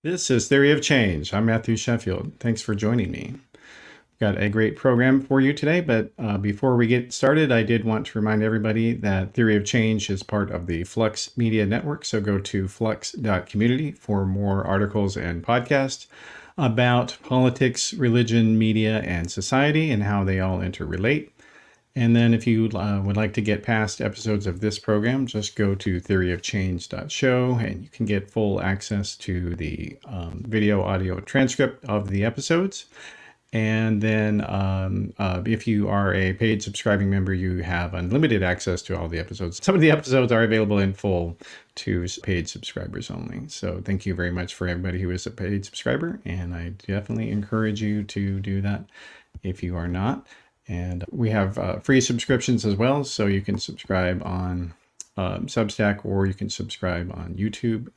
This is Theory of Change. I'm Matthew Sheffield. Thanks for joining me. Got a great program for you today, but before we get started, I did want to remind everybody that Theory of Change is part of the Flux Media Network. So go to flux.community for more articles and podcasts about politics, religion, media, and society and how they all interrelate. And then if you would like to get past episodes of this program, just go to theoryofchange.show and you can get full access to the video, audio transcript of the episodes. And then if you are a paid subscribing member, you have unlimited access to all the episodes. Some of the episodes are available in full to paid subscribers only. So thank you very much for everybody who is a paid subscriber. And I definitely encourage you to do that if you are not. And we have free subscriptions as well. So you can subscribe on Substack, or you can subscribe on YouTube.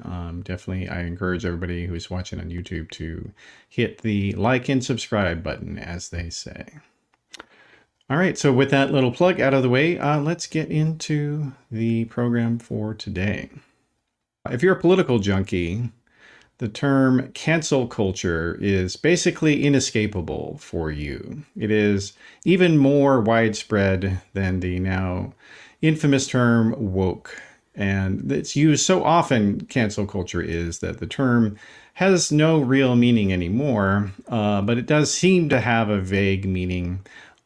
Definitely, I encourage everybody who's watching on YouTube to hit the like and subscribe button, as they say. All right, so with that little plug out of the way, let's get into the program for today. If you're a political junkie, the term cancel culture is basically inescapable for you. It is even more widespread than the now infamous term woke. And it's used so often, cancel culture is, that the term has no real meaning anymore, but it does seem to have a vague meaning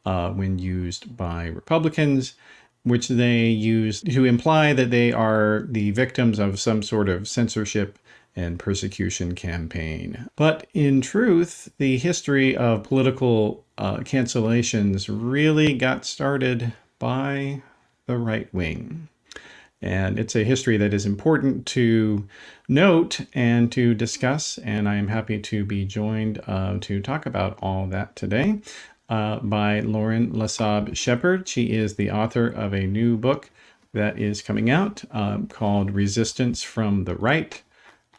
when used by Republicans, which they use to imply that they are the victims of some sort of censorship and persecution campaign. But in truth, the history of political cancellations really got started by the right wing. And it's a history that is important to note and to discuss. And I am happy to be joined to talk about all that today by Lauren Lasab Shepard. She is the author of a new book that is coming out called Resistance from the Right.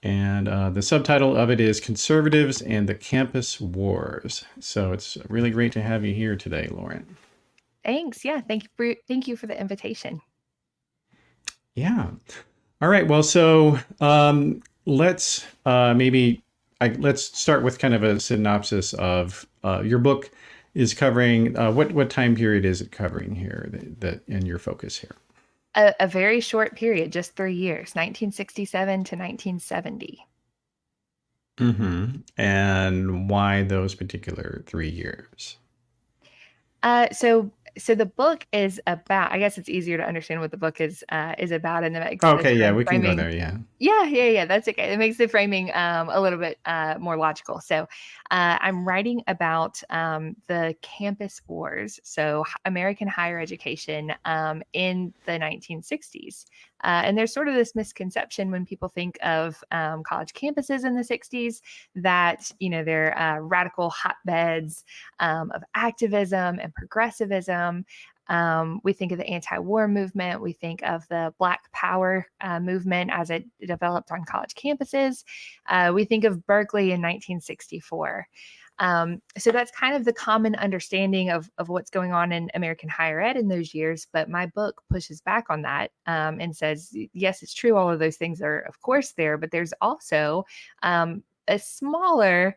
And the subtitle of it is Conservatives and the Campus Wars. So it's really great to have you here today, Lauren. Thanks. Yeah, thank you for the invitation. Yeah. All right. Well, so let's let's start with kind of a synopsis of your book is covering what time period is it covering here that in your focus here? A very short period, just 3 years, 1967 to 1970. Mm-hmm. And why those particular 3 years? So the book is about, I guess it's easier to understand what the book is about, and it makes the Okay, yeah, time we can go framing. there, yeah. Yeah, that's okay. It makes the framing a little bit more logical. So I'm writing about the campus wars, so American higher education in the 1960s. And there's sort of this misconception when people think of college campuses in the 60s that, they're radical hotbeds of activism and progressivism. We think of the anti-war movement. We think of the Black Power movement as it developed on college campuses. We think of Berkeley in 1964. So that's kind of the common understanding of what's going on in American higher ed in those years. But my book pushes back on that and says, yes, it's true. All of those things are, of course, there, but there's also a smaller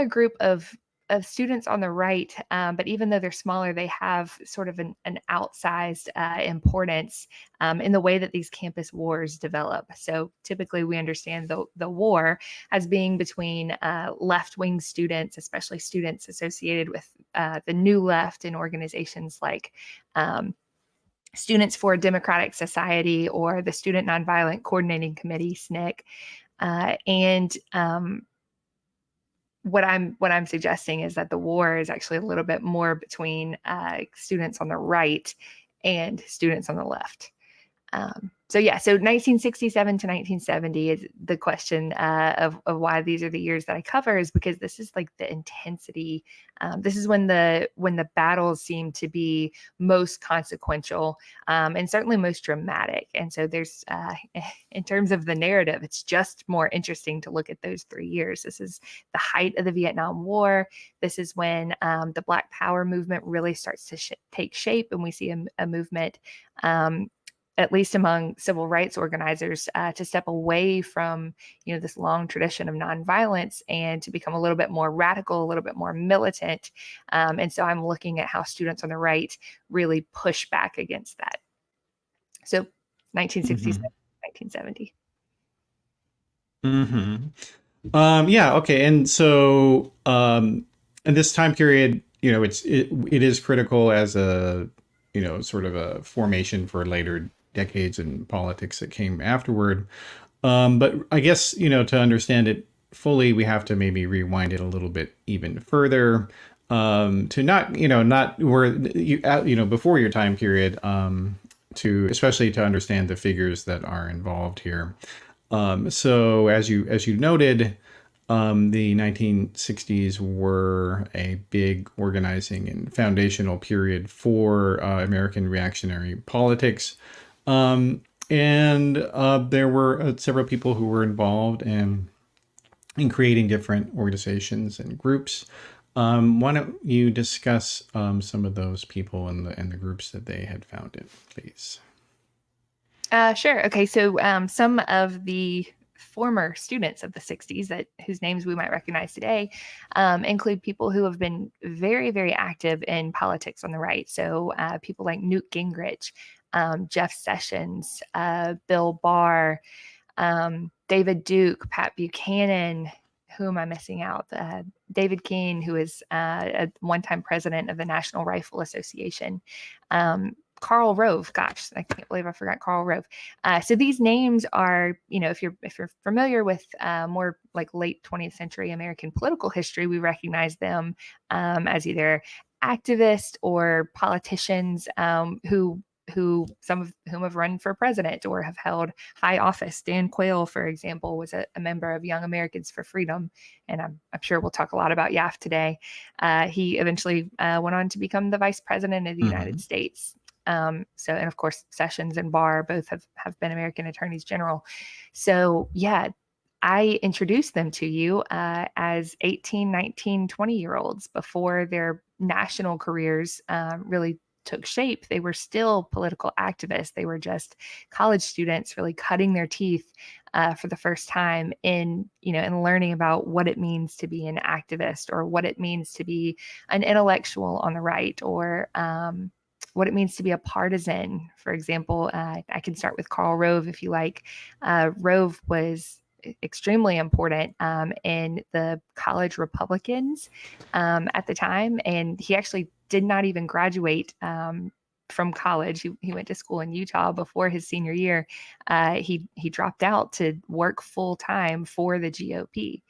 group of students on the right, but even though they're smaller, they have sort of an outsized importance in the way that these campus wars develop. So typically we understand the war as being between left-wing students, especially students associated with the New Left in organizations like Students for a Democratic Society or the Student Nonviolent Coordinating Committee, SNCC. And what I'm suggesting is that the war is actually a little bit more between students on the right and students on the left. So 1967 to 1970 is the question of why these are the years that I cover, is because this is like the intensity. This is when the battles seem to be most consequential and certainly most dramatic. And so there's, in terms of the narrative, it's just more interesting to look at those 3 years. This is the height of the Vietnam War. This is when the Black Power movement really starts to take shape, and we see a movement at least among civil rights organizers, to step away from, this long tradition of nonviolence and to become a little bit more radical, a little bit more militant. And so I'm looking at how students on the right really push back against that. So 1967, 1970. Yeah. Okay. And so, in this time period, it is critical as a, sort of a formation for later decades in politics that came afterward. But I guess, to understand it fully, we have to maybe rewind it a little bit even further, to not where before your time period, to especially to understand the figures that are involved here. So as you noted, the 1960s were a big organizing and foundational period for American reactionary politics. And there were several people who were involved in creating different organizations and groups. Why don't you discuss some of those people and the groups that they had founded, please? Sure. Okay. So some of the former students of the 60s whose names we might recognize today include people who have been very, very active in politics on the right. So people like Newt Gingrich, Jeff Sessions, Bill Barr, David Duke, Pat Buchanan. Who am I missing out? David Keene, who is a one-time president of the National Rifle Association. Karl Rove, gosh, I can't believe I forgot Karl Rove. So these names are, if you're familiar with more like late 20th century American political history, we recognize them as either activists or politicians who some of whom have run for president or have held high office. Dan Quayle, for example, was a member of Young Americans for Freedom, and I'm sure we'll talk a lot about YAF today. He eventually went on to become the vice president of the United States. And of course, Sessions and Barr both have been American attorneys general. So yeah, I introduced them to you as 18, 19, 20-year-olds before their national careers really took shape. They were still political activists. They were just college students really cutting their teeth for the first time in learning about what it means to be an activist, or what it means to be an intellectual on the right, or what it means to be a partisan. For example, I can start with Karl Rove if you like. Rove was extremely important in the college Republicans at the time, and he actually did not even graduate from college. He went to school in Utah before his senior year. He dropped out to work full time for the GOP.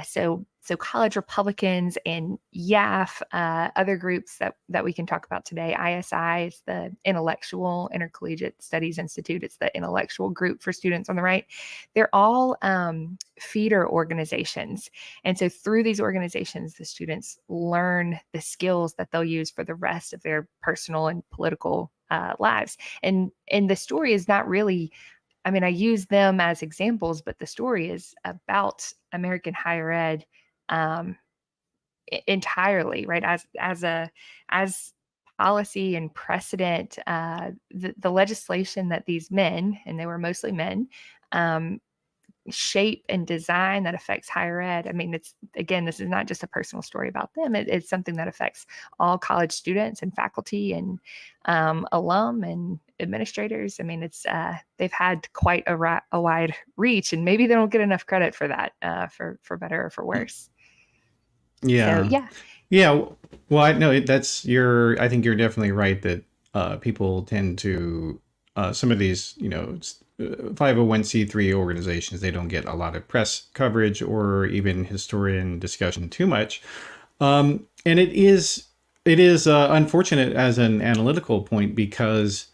So college Republicans and YAF, other groups that we can talk about today. ISI is the Intellectual Intercollegiate Studies Institute. It's the intellectual group for students on the right. They're all feeder organizations. And so through these organizations, the students learn the skills that they'll use for the rest of their personal and political lives. And the story is not really, I use them as examples, but the story is about American higher ed entirely, right? As policy and precedent, the legislation that these men, and they were mostly men, shape and design that affects higher ed. This is not just a personal story about them. It's something that affects all college students and faculty and alum and administrators. They've had quite a wide reach, and maybe they don't get enough credit for that, for better or for worse. Yeah. So, yeah. Yeah. Well, I know I think you're definitely right that people tend to, some of these, 501c3 organizations, they don't get a lot of press coverage or even historian discussion too much. And it is unfortunate as an analytical point, because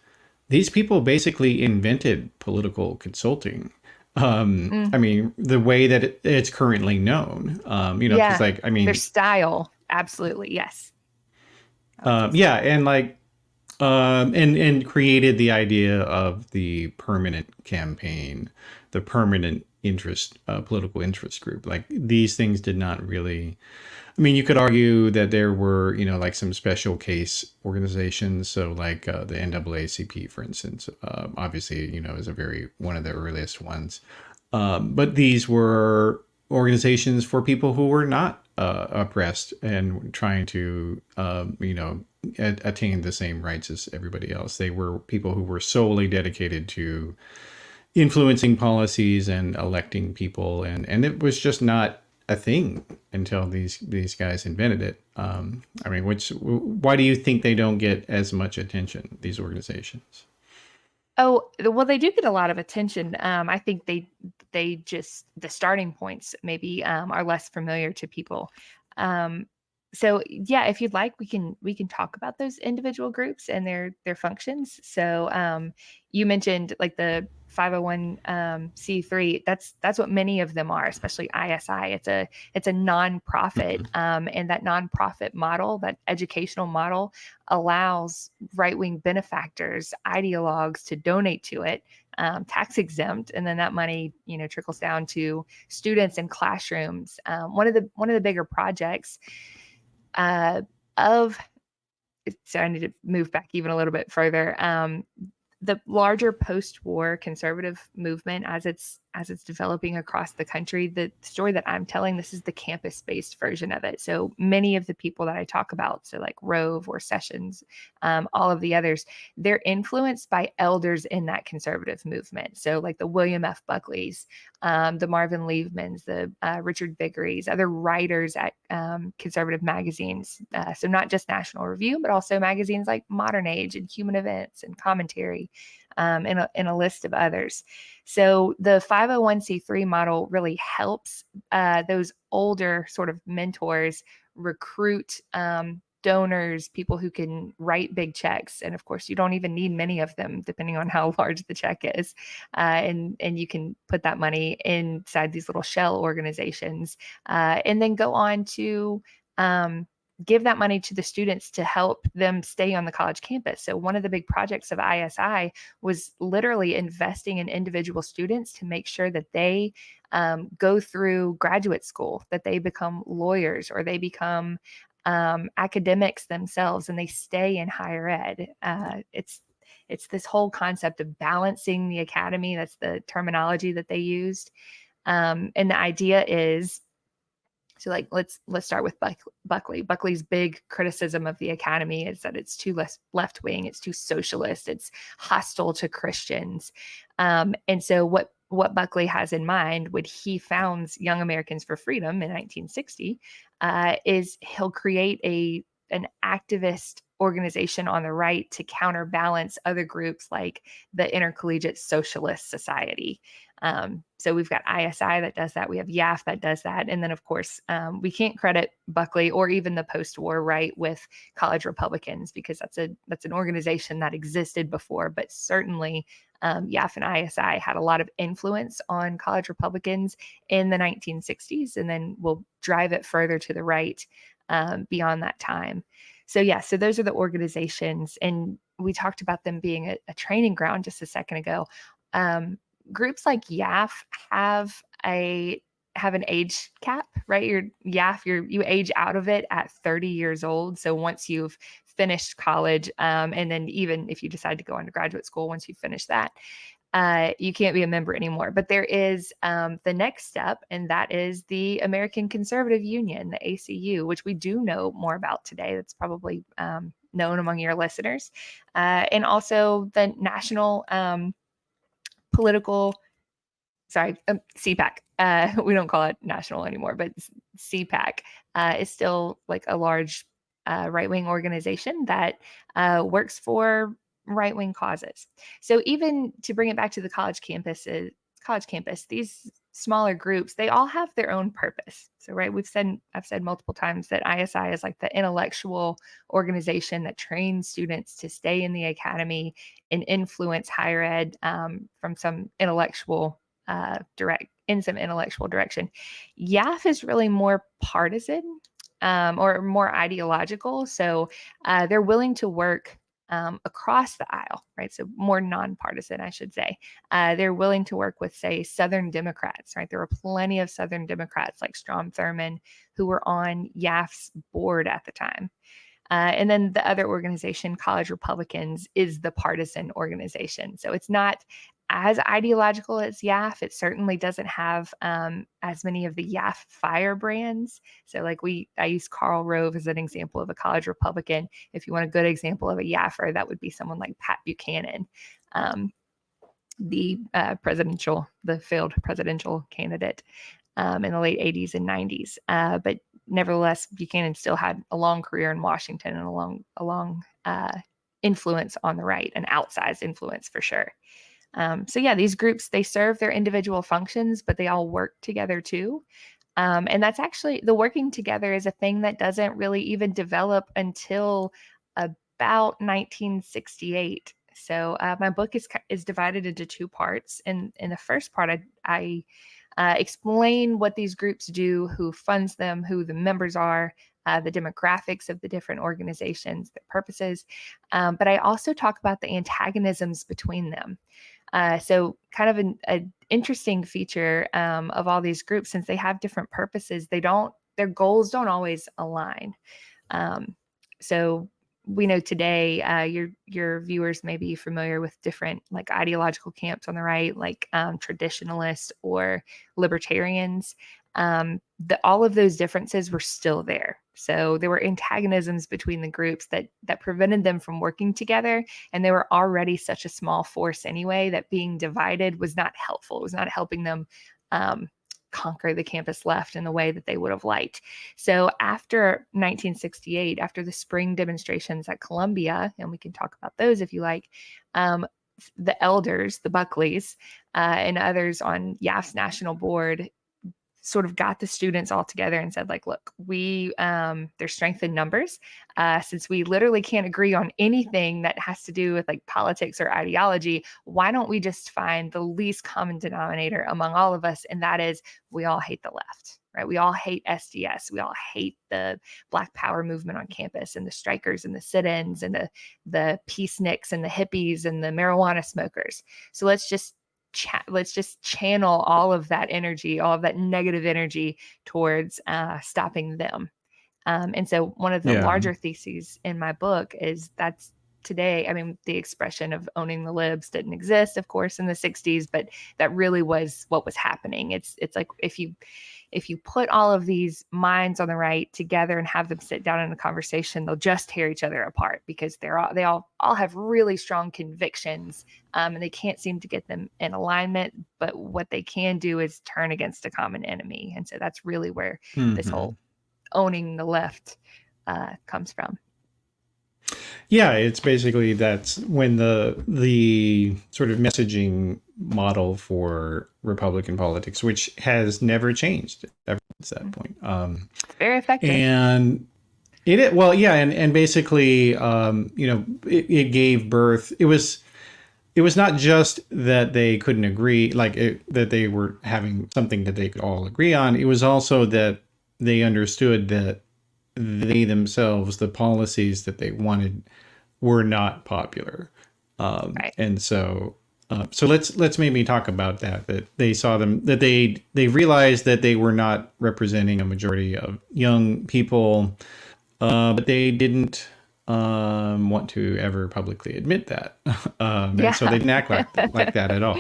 these people basically invented political consulting. The way that it's currently known, because their style. Absolutely. Yes. And like, and created the idea of the permanent campaign, the permanent, political interest group. Like these things did not really. I mean, you could argue that there were, like some special case organizations. So, like the NAACP, for instance, obviously, is one of the earliest ones. But these were organizations for people who were not oppressed and trying to, attain the same rights as everybody else. They were people who were solely dedicated to influencing policies and electing people, and it was just not a thing until these guys invented it. I mean, why do you think they don't get as much attention, these organizations? Oh, well, they do get a lot of attention. I think they just the starting points maybe are less familiar to people. Um, so yeah, if you'd like, we can talk about those individual groups and their functions. So you mentioned like the 501 c3. That's what many of them are, especially ISI. It's a nonprofit, and that nonprofit model, that educational model, allows right-wing benefactors, ideologues to donate to it, tax exempt, and then that money, trickles down to students in classrooms. One of the bigger projects uh, of so I need to move back even a little bit further. The larger post-war conservative movement, as it's developing across the country, the story that I'm telling, this is the campus-based version of it. So many of the people that I talk about, so like Rove or Sessions, all of the others, they're influenced by elders in that conservative movement. So like the William F. Buckleys, the Marvin Liebmans, the Richard Vigarys, other writers at conservative magazines. So not just National Review, but also magazines like Modern Age and Human Events and Commentary, and a list of others. So the 501c3 model really helps those older sort of mentors recruit donors, people who can write big checks. And of course, you don't even need many of them, depending on how large the check is. And you can put that money inside these little shell organizations, and then go on to give that money to the students to help them stay on the college campus. So one of the big projects of ISI was literally investing in individual students to make sure that they go through graduate school, that they become lawyers, or they become academics themselves, and they stay in higher ed. It's this whole concept of balancing the academy. That's the terminology that they used. And the idea is, so like let's start with Buckley. Buckley's big criticism of the academy is that it's too left wing, it's too socialist, it's hostile to Christians. And so what Buckley has in mind when he founds Young Americans for Freedom in 1960 is he'll create an activist organization on the right to counterbalance other groups like the Intercollegiate Socialist Society. So we've got ISI that does that. We have YAF that does that. And then, of course, we can't credit Buckley or even the post-war right with college Republicans, because that's an organization that existed before. But certainly YAF and ISI had a lot of influence on college Republicans in the 1960s, and then we'll drive it further to the right beyond that time. So yeah, so those are the organizations, and we talked about them being a training ground just a second ago. Groups like YAF have an age cap, right? You age out of it at 30 years old. So once you've finished college, and then even if you decide to go into graduate school, once you finish that, you can't be a member anymore. But there is the next step, and that is the American Conservative Union, the ACU, which we do know more about today. That's probably known among your listeners, and also the National Political, CPAC. We don't call it national anymore, but CPAC is still like a large right-wing organization that works for right-wing causes. So even to bring it back to the college campus, these smaller groups, they all have their own purpose. So right, I've said multiple times that ISI is like the intellectual organization that trains students to stay in the academy and influence higher ed from some intellectual direction. YAF is really more partisan, or more ideological. So they're willing to work across the aisle, right? So more nonpartisan, I should say. They're willing to work with, say, Southern Democrats, right? There were plenty of Southern Democrats like Strom Thurmond who were on YAF's board at the time. And then the other organization, College Republicans, is the partisan organization. So it's not as ideological as YAF. It certainly doesn't have as many of the YAF firebrands. So like I use Karl Rove as an example of a college Republican. If you want a good example of a YAFer, that would be someone like Pat Buchanan, the failed presidential candidate in the late 80s and 90s. But nevertheless, Buchanan still had a long career in Washington and a long influence on the right, an outsized influence for sure. So yeah, these groups, they serve their individual functions, but they all work together too. And that's actually, the working together is a thing that doesn't really even develop until about 1968. So my book is divided into two parts. And in the first part, I explain what these groups do, who funds them, who the members are, the demographics of the different organizations, their purposes. But I also talk about the antagonisms between them. So kind of an interesting feature of all these groups, since they have different purposes, their goals don't always align. So we know today, your viewers may be familiar with different like ideological camps on the right, like traditionalists or libertarians. All of those differences were still there. So there were antagonisms between the groups that prevented them from working together. And they were already such a small force anyway that being divided was not helpful. It was not helping them conquer the campus left in the way that they would have liked. So after 1968, after the spring demonstrations at Columbia, and we can talk about those if you like, the elders, the Buckleys, and others on YAF's national board sort of got the students all together and said, like, look, there's strength in numbers. Since we literally can't agree on anything that has to do with like politics or ideology, why don't we just find the least common denominator among all of us? And that is, we all hate the left, right? We all hate SDS. We all hate the Black Power movement on campus and the strikers and the sit-ins and the peaceniks and the hippies and the marijuana smokers. So let's just channel all of that energy, all of that negative energy towards stopping them. And so one of the larger theses in my book is that's today, I mean, the expression of owning the libs didn't exist, of course, in the 60s, but that really was what was happening. It's like if you put all of these minds on the right together and have them sit down in a conversation, they'll just tear each other apart because they all have really strong convictions, and they can't seem to get them in alignment. But what they can do is turn against a common enemy. And so that's really where this whole owning the left comes from. Yeah, it's basically that's when the sort of messaging model for Republican politics, which has never changed ever since that point. Very effective. And and basically, it gave birth. It was not just that they couldn't agree, that they were having something that they could all agree on. It was also that they understood that they themselves, the policies that they wanted, were not popular. Right. And so let's maybe talk about that they saw them, that they realized that they were not representing a majority of young people, but they didn't want to ever publicly admit that. And so they didn't act like that at all.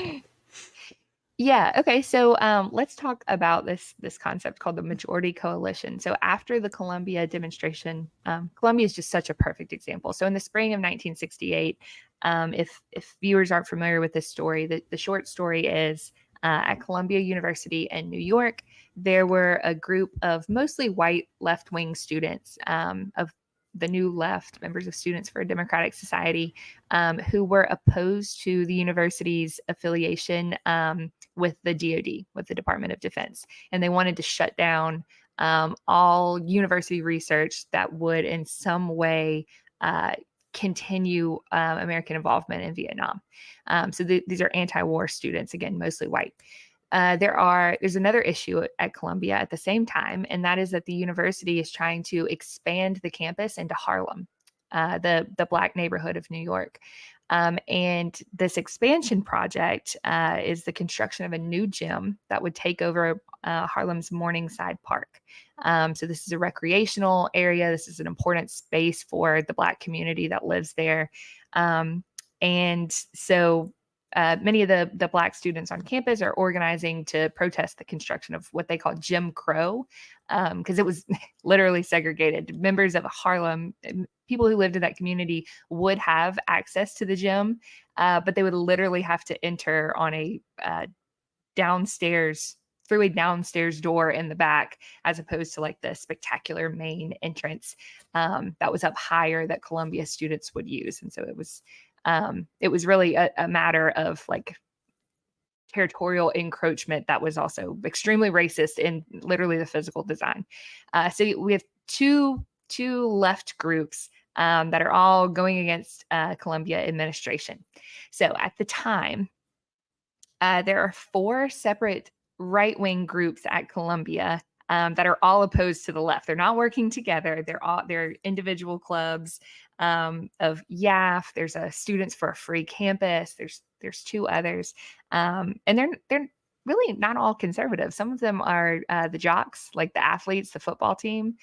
Yeah. Okay. So let's talk about this concept called the majority coalition. So after the Columbia demonstration, Columbia is just such a perfect example. So in the spring of 1968, if viewers aren't familiar with this story, the short story is at Columbia University in New York, there were a group of mostly white left-wing students of the New Left, members of Students for a Democratic Society, who were opposed to the university's affiliation with the DoD, with the Department of Defense. And they wanted to shut down all university research that would in some way continue American involvement in Vietnam. So these are anti-war students, again, mostly white. There's another issue at Columbia at the same time, and that is that the university is trying to expand the campus into Harlem. the Black neighborhood of New York. And this expansion project is the construction of a new gym that would take over Harlem's Morningside Park. So this is a recreational area. This is an important space for the Black community that lives there. And so many of the Black students on campus are organizing to protest the construction of what they call Jim Crow, because it was literally segregated. Members of Harlem, people who lived in that community, would have access to the gym, but they would literally have to enter on a downstairs through a downstairs door in the back, as opposed to like the spectacular main entrance that was up higher that Columbia students would use. And so it was really a matter of like territorial encroachment that was also extremely racist in literally the physical design. So we have two left groups that are all going against Columbia administration. So at the time, there are 4 separate right-wing groups at Columbia that are all opposed to the left. They're not working together. They're individual clubs of YAF. There's a Students for a Free Campus. There's 2 others, and they're really not all conservative. Some of them are the jocks, like the athletes, the football team.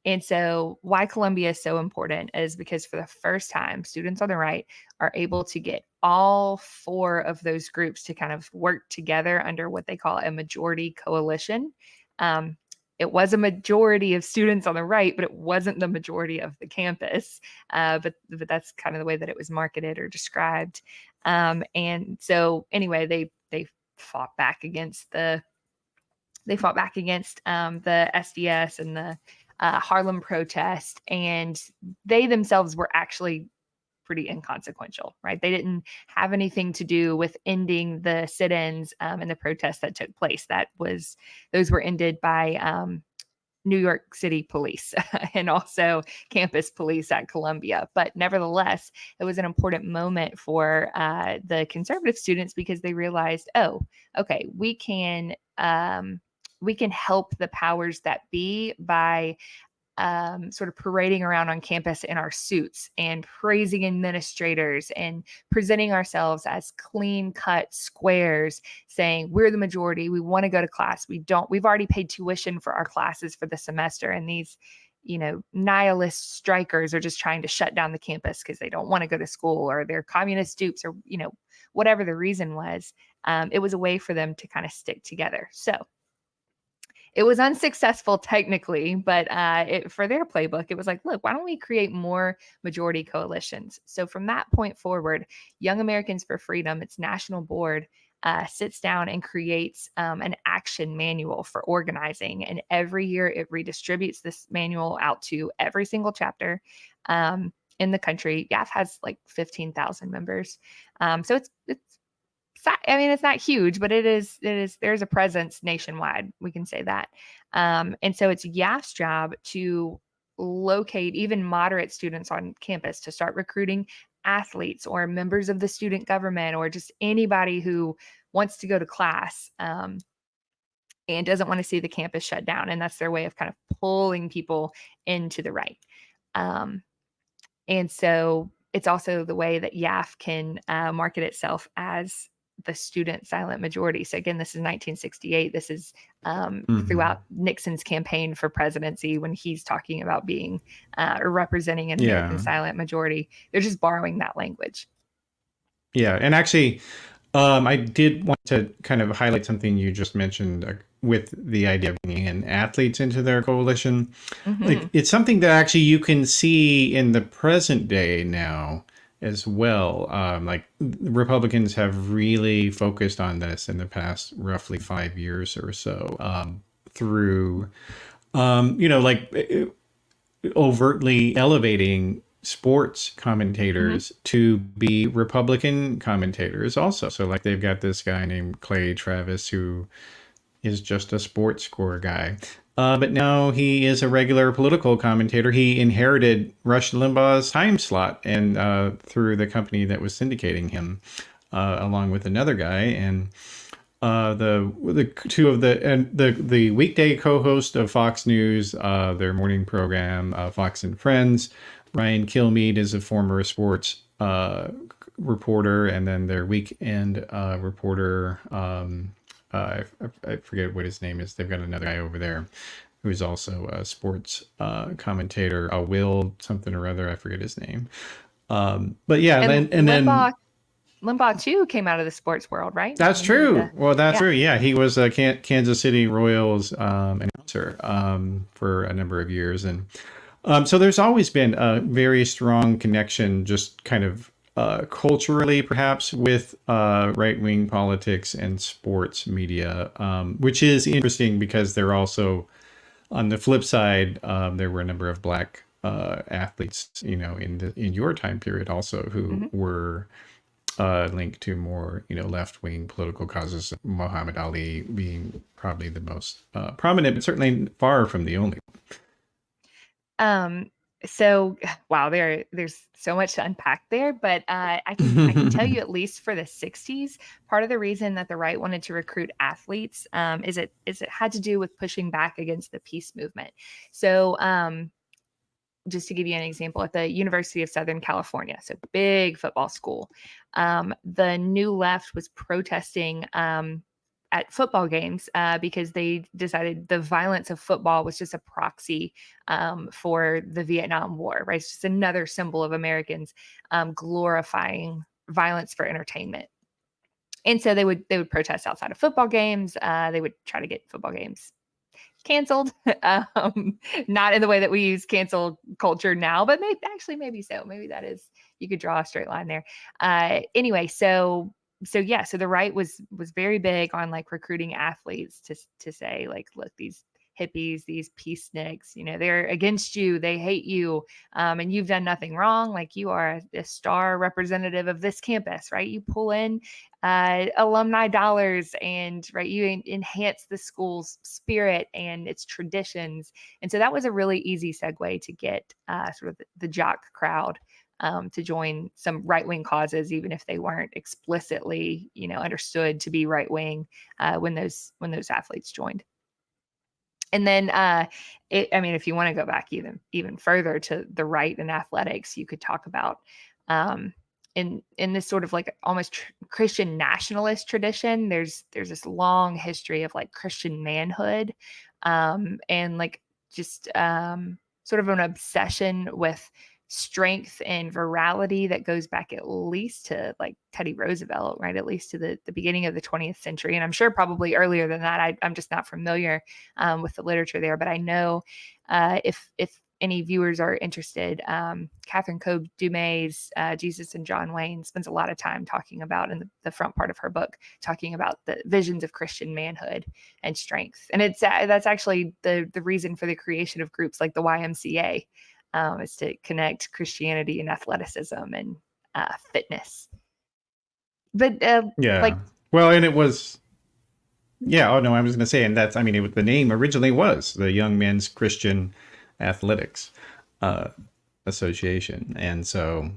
And so why Columbia is so important is because for the first time, students on the right are able to get all 4 of those groups to kind of work together under what they call a majority coalition. It was a majority of students on the right, but it wasn't the majority of the campus. But that's kind of the way that it was marketed or described. And so anyway, they fought back against the SDS and the Harlem protest, and they themselves were actually pretty inconsequential, right? They didn't have anything to do with ending the sit-ins and the protests that took place. Those were ended by New York City police and also campus police at Columbia. But nevertheless, it was an important moment for the conservative students because they realized, oh, okay, we can help the powers that be by sort of parading around on campus in our suits and praising administrators and presenting ourselves as clean cut squares, saying we're the majority. We want to go to class. We've already paid tuition for our classes for the semester. And these, nihilist strikers are just trying to shut down the campus because they don't want to go to school, or they're communist dupes, or, whatever the reason was. It was a way for them to kind of stick together. So it was unsuccessful technically, but for their playbook, it was like, look, why don't we create more majority coalitions? So from that point forward, Young Americans for Freedom, its national board, sits down and creates an action manual for organizing. And every year it redistributes this manual out to every single chapter in the country. YAF has like 15,000 members. So it's not huge, but it is, there's a presence nationwide. We can say that. And so it's YAF's job to locate even moderate students on campus, to start recruiting athletes or members of the student government, or just anybody who wants to go to class and doesn't want to see the campus shut down. And that's their way of kind of pulling people into the right. And so it's also the way that YAF can market itself as the student silent majority. So again, this is 1968. This is throughout Nixon's campaign for presidency, when he's talking about being or representing an American silent majority. They're just borrowing that language. Yeah. And actually, I did want to kind of highlight something you just mentioned with the idea of bringing in athletes into their coalition. Like, it's something that actually you can see in the present day now as well. Like, Republicans have really focused on this in the past roughly 5 years or so, through, overtly elevating sports commentators to be Republican commentators also. So like, they've got this guy named Clay Travis, who is just a sports score guy. But now he is a regular political commentator. He inherited Rush Limbaugh's time slot, and through the company that was syndicating him, along with another guy. And the two of the weekday co-host of Fox News, their morning program, Fox and Friends, Ryan Kilmeade is a former sports reporter, and then their weekend reporter. I forget what his name is. They've got another guy over there who's also a sports commentator. Will something or other. I forget his name. But yeah, And Limbaugh too came out of the sports world, right? That's I mean, true. Well, that's true. Yeah, he was a Kansas City Royals announcer for a number of years, and so there's always been a very strong connection, just kind of culturally, perhaps, with right-wing politics and sports media, which is interesting because they're also on the flip side. There were a number of black athletes, in your time period also who were linked to more, left-wing political causes. Muhammad Ali being probably the most prominent, but certainly far from the only. So wow, there's so much to unpack there, but I can tell you, at least for the 60s, part of the reason that the right wanted to recruit athletes is it had to do with pushing back against the peace movement. So just to give you an example, at the University of Southern California, so big football school, the New Left was protesting at football games because they decided the violence of football was just a proxy for the Vietnam War, right? It's just another symbol of Americans glorifying violence for entertainment. And so they would protest outside of football games. They would try to get football games canceled. Not in the way that we use cancel culture now, but maybe so. Maybe that is, you could draw a straight line there. Anyway, so yeah, so the right was very big on like recruiting athletes to say like, look, these hippies, these peaceniks, they're against you, they hate you, and you've done nothing wrong. Like, you are a star representative of this campus, right? You pull in alumni dollars, and right, you enhance the school's spirit and its traditions. And so that was a really easy segue to get sort of the jock crowd to join some right-wing causes, even if they weren't explicitly, understood to be right-wing when those athletes joined. And then, if you want to go back even further to the right and athletics, you could talk about in this sort of like almost Christian nationalist tradition. There's this long history of like Christian manhood, and like just sort of an obsession with strength and virality that goes back at least to like Teddy Roosevelt, right? At least to the beginning of the 20th century. And I'm sure probably earlier than that. I'm just not familiar with the literature there, but I know if any viewers are interested, Catherine Cobe Dumay's Jesus and John Wayne spends a lot of time talking about, in the front part of her book, talking about the visions of Christian manhood and strength. And it's that's actually the reason for the creation of groups like the YMCA, is to connect Christianity and athleticism and fitness. But Yeah. like, Well, and it was. Yeah. Oh no, I was going to say, and that's. I mean, the name originally was the Young Men's Christian Athletics Association, and so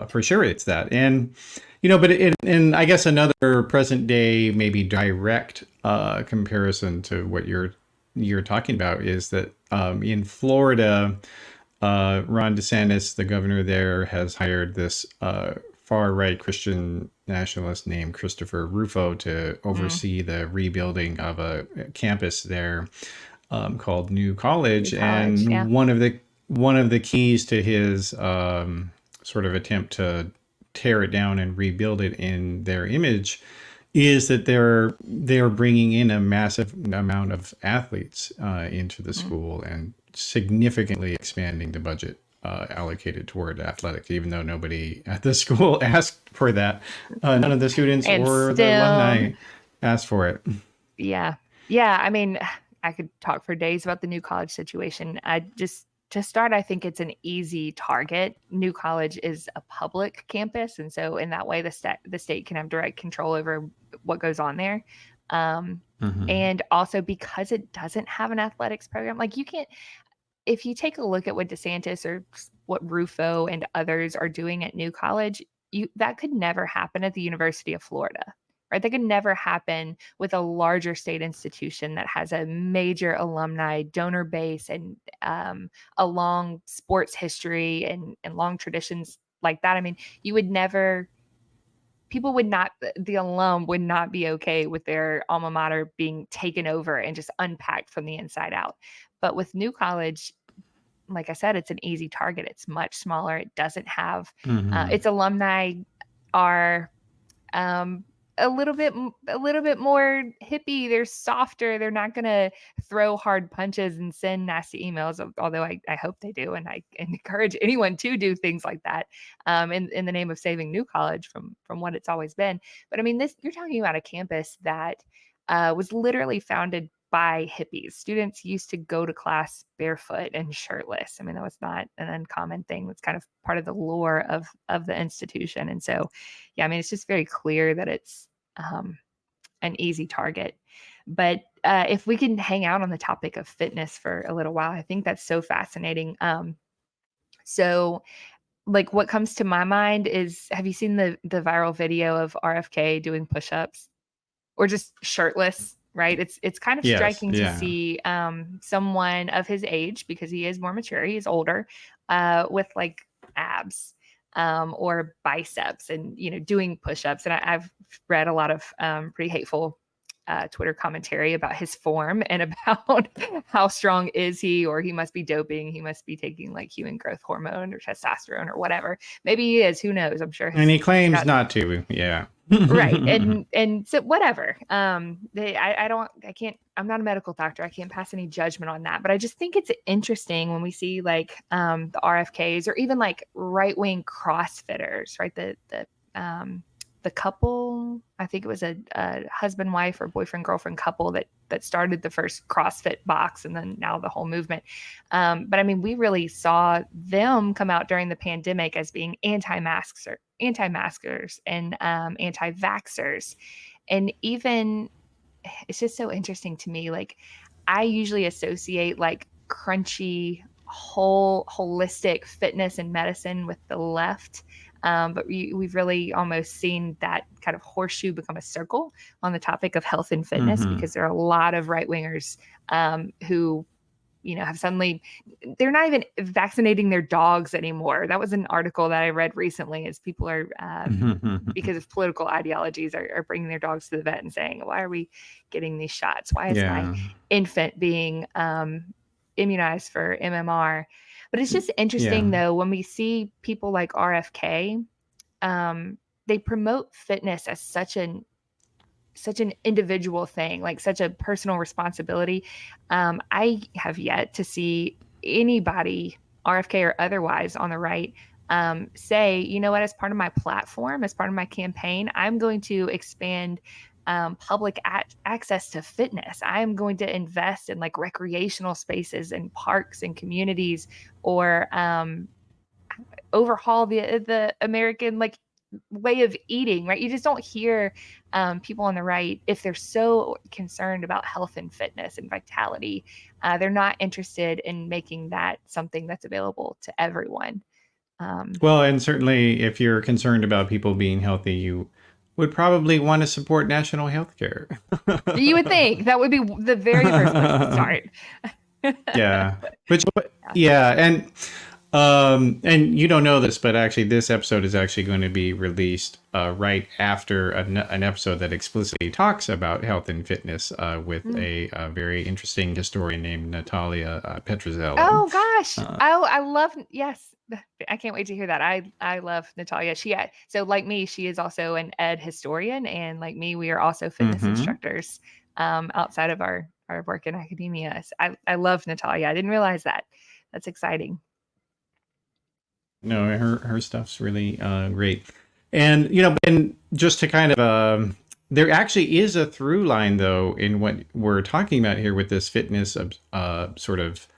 for sure it's that. And but in I guess another present day, maybe direct comparison to what you're talking about is that in Florida, Ron DeSantis, the governor there, has hired this far right Christian nationalist named Christopher Rufo to oversee the rebuilding of a campus there called New College. And yeah. one of the keys to his sort of attempt to tear it down and rebuild it in their image is that they're bringing in a massive amount of athletes into the school and significantly expanding the budget allocated toward athletics, even though nobody at the school asked for that. None of the students And or the still, alumni asked for it. yeah. I mean, I could talk for days about the New College situation. To start, I think it's an easy target. New College is a public campus, and so in that way, the state can have direct control over what goes on there. And also because it doesn't have an athletics program, like, you can't. If you take a look at what DeSantis or what Rufo and others are doing at New College, that could never happen at the University of Florida. right? That could never happen with a larger state institution that has a major alumni donor base and a long sports history and long traditions like that. I mean, you would never, people would not, the alum would not be okay with their alma mater being taken over and just unpacked from the inside out. But with New College, like I said, it's an easy target. It's much smaller. It doesn't have its alumni are um, a little bit more hippie. They're softer. They're not going to throw hard punches and send nasty emails. Although I hope they do, and I encourage anyone to do things like that in the name of saving New College from what it's always been. But I mean, this you're talking about a campus that was literally founded by hippies. Students used to go to class barefoot and shirtless. I mean, that was not an uncommon thing. That's kind of part of the lore of the institution. And so, yeah, I mean, it's just very clear that it's an easy target. But if we can hang out on the topic of fitness for a little while, I think that's so fascinating. So, like, what comes to my mind is, have you seen the viral video of RFK doing push-ups or just shirtless? Right. It's kind of Yes. striking to Yeah. see someone of his age, because he is more mature, he is older, with like abs or biceps and, you know, doing push-ups. And I've read a lot of pretty hateful Twitter commentary about his form and about how strong is he, or he must be doping. He must be taking like human growth hormone or testosterone or whatever. Maybe he is. Who knows? I'm sure. And he He's claims got, not to. Yeah. right. And so whatever. I can't, I'm not a medical doctor. I can't pass any judgment on that, but I just think it's interesting when we see like the RFKs or even like right-wing CrossFitters, right? The couple, I think it was a husband, wife, or boyfriend, girlfriend couple that started the first CrossFit box, and then now the whole movement. But I mean, we really saw them come out during the pandemic as being anti-maskers and anti-vaxxers. And even, it's just so interesting to me. Like, I usually associate like crunchy, holistic fitness and medicine with the left. But we've really almost seen that kind of horseshoe become a circle on the topic of health and fitness, because there are a lot of right wingers who, you know, have suddenly, they're not even vaccinating their dogs anymore. That was an article that I read recently, as people are, because of political ideologies, are bringing their dogs to the vet and saying, why are we getting these shots? Why is my Yeah. infant being immunized for MMR? But it's just interesting, Yeah. though, when we see people like RFK, they promote fitness as such an individual thing, like such a personal responsibility. I have yet to see anybody, RFK or otherwise, on the right say, you know what, as part of my platform, as part of my campaign, I'm going to expand public access to fitness. I am going to invest in like recreational spaces and parks and communities, or overhaul the American like way of eating, right? You just don't hear people on the right, if they're so concerned about health and fitness and vitality, they're not interested in making that something that's available to everyone. Well, and certainly if you're concerned about people being healthy, you would probably want to support national health care. You would think that would be the very first place to start. Yeah. Yeah, and you don't know this, but actually this episode is actually going to be released right after an episode that explicitly talks about health and fitness with a very interesting historian named Natalia Petrozello. Oh gosh. I love, yes. I can't wait to hear that. I love Natalia. So like me, she is also an ed historian, and like me, we are also fitness instructors outside of our work in academia. So I love Natalia. I didn't realize that. That's exciting. No, her stuff's really great. And you know, and just to kind of there actually is a through line though in what we're talking about here with this fitness sort of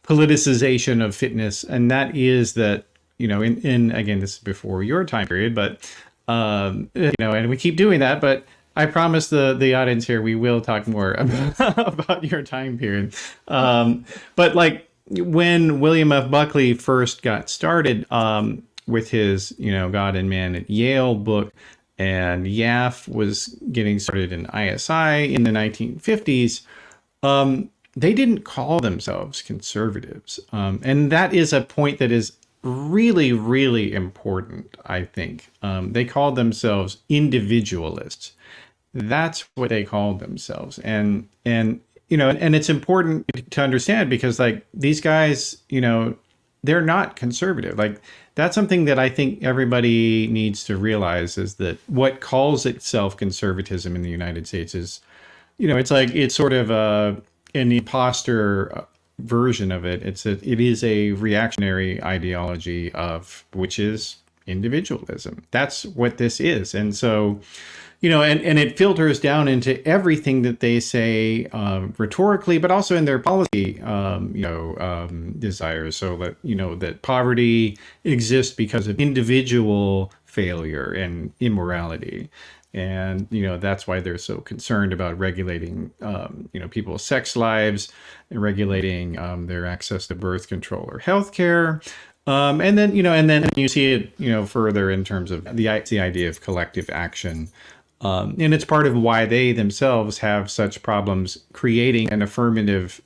politicization of fitness, and that is that, you know, in again, this is before your time period, but you know, and we keep doing that, but I promise the audience here we will talk more about your time period. But like when William F. Buckley first got started with his, you know, God and Man at Yale book, and YAF was getting started in ISI in the 1950s, they didn't call themselves conservatives. And that is a point that is really, really important, I think. They called themselves individualists. That's what they called themselves. And it's important to understand because like these guys, they're not conservative. Like that's something that I think everybody needs to realize is that what calls itself conservatism in the United States is, it's sort of an imposter version of it. It is a reactionary ideology of which is individualism. That's what this is. And so, and it filters down into everything that they say rhetorically, but also in their policy, desires. So that, that poverty exists because of individual failure and immorality. And, that's why they're so concerned about regulating, people's sex lives and regulating their access to birth control or healthcare. And then you see it, further in terms of the idea of collective action. And it's part of why they themselves have such problems creating an affirmative,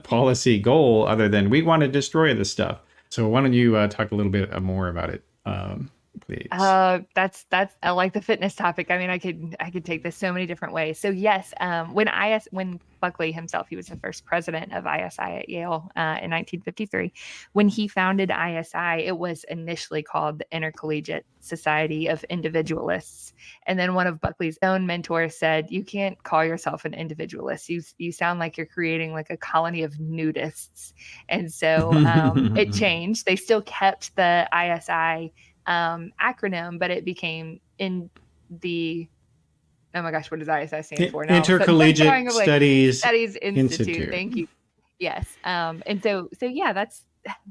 policy goal other than we want to destroy this stuff. So why don't you talk a little bit more about it, please? That's I like the fitness topic. I mean, I could take this so many different ways. So yes, when Buckley himself, he was the first president of ISI at Yale in 1953. When he founded ISI, it was initially called the Intercollegiate Society of Individualists. And then one of Buckley's own mentors said, "You can't call yourself an individualist. You sound like you're creating like a colony of nudists." And so it changed. They still kept the ISI acronym, but it became in the, oh my gosh, what does ISI stand for now? Intercollegiate Studies Institute. Thank you. Yes. And so yeah,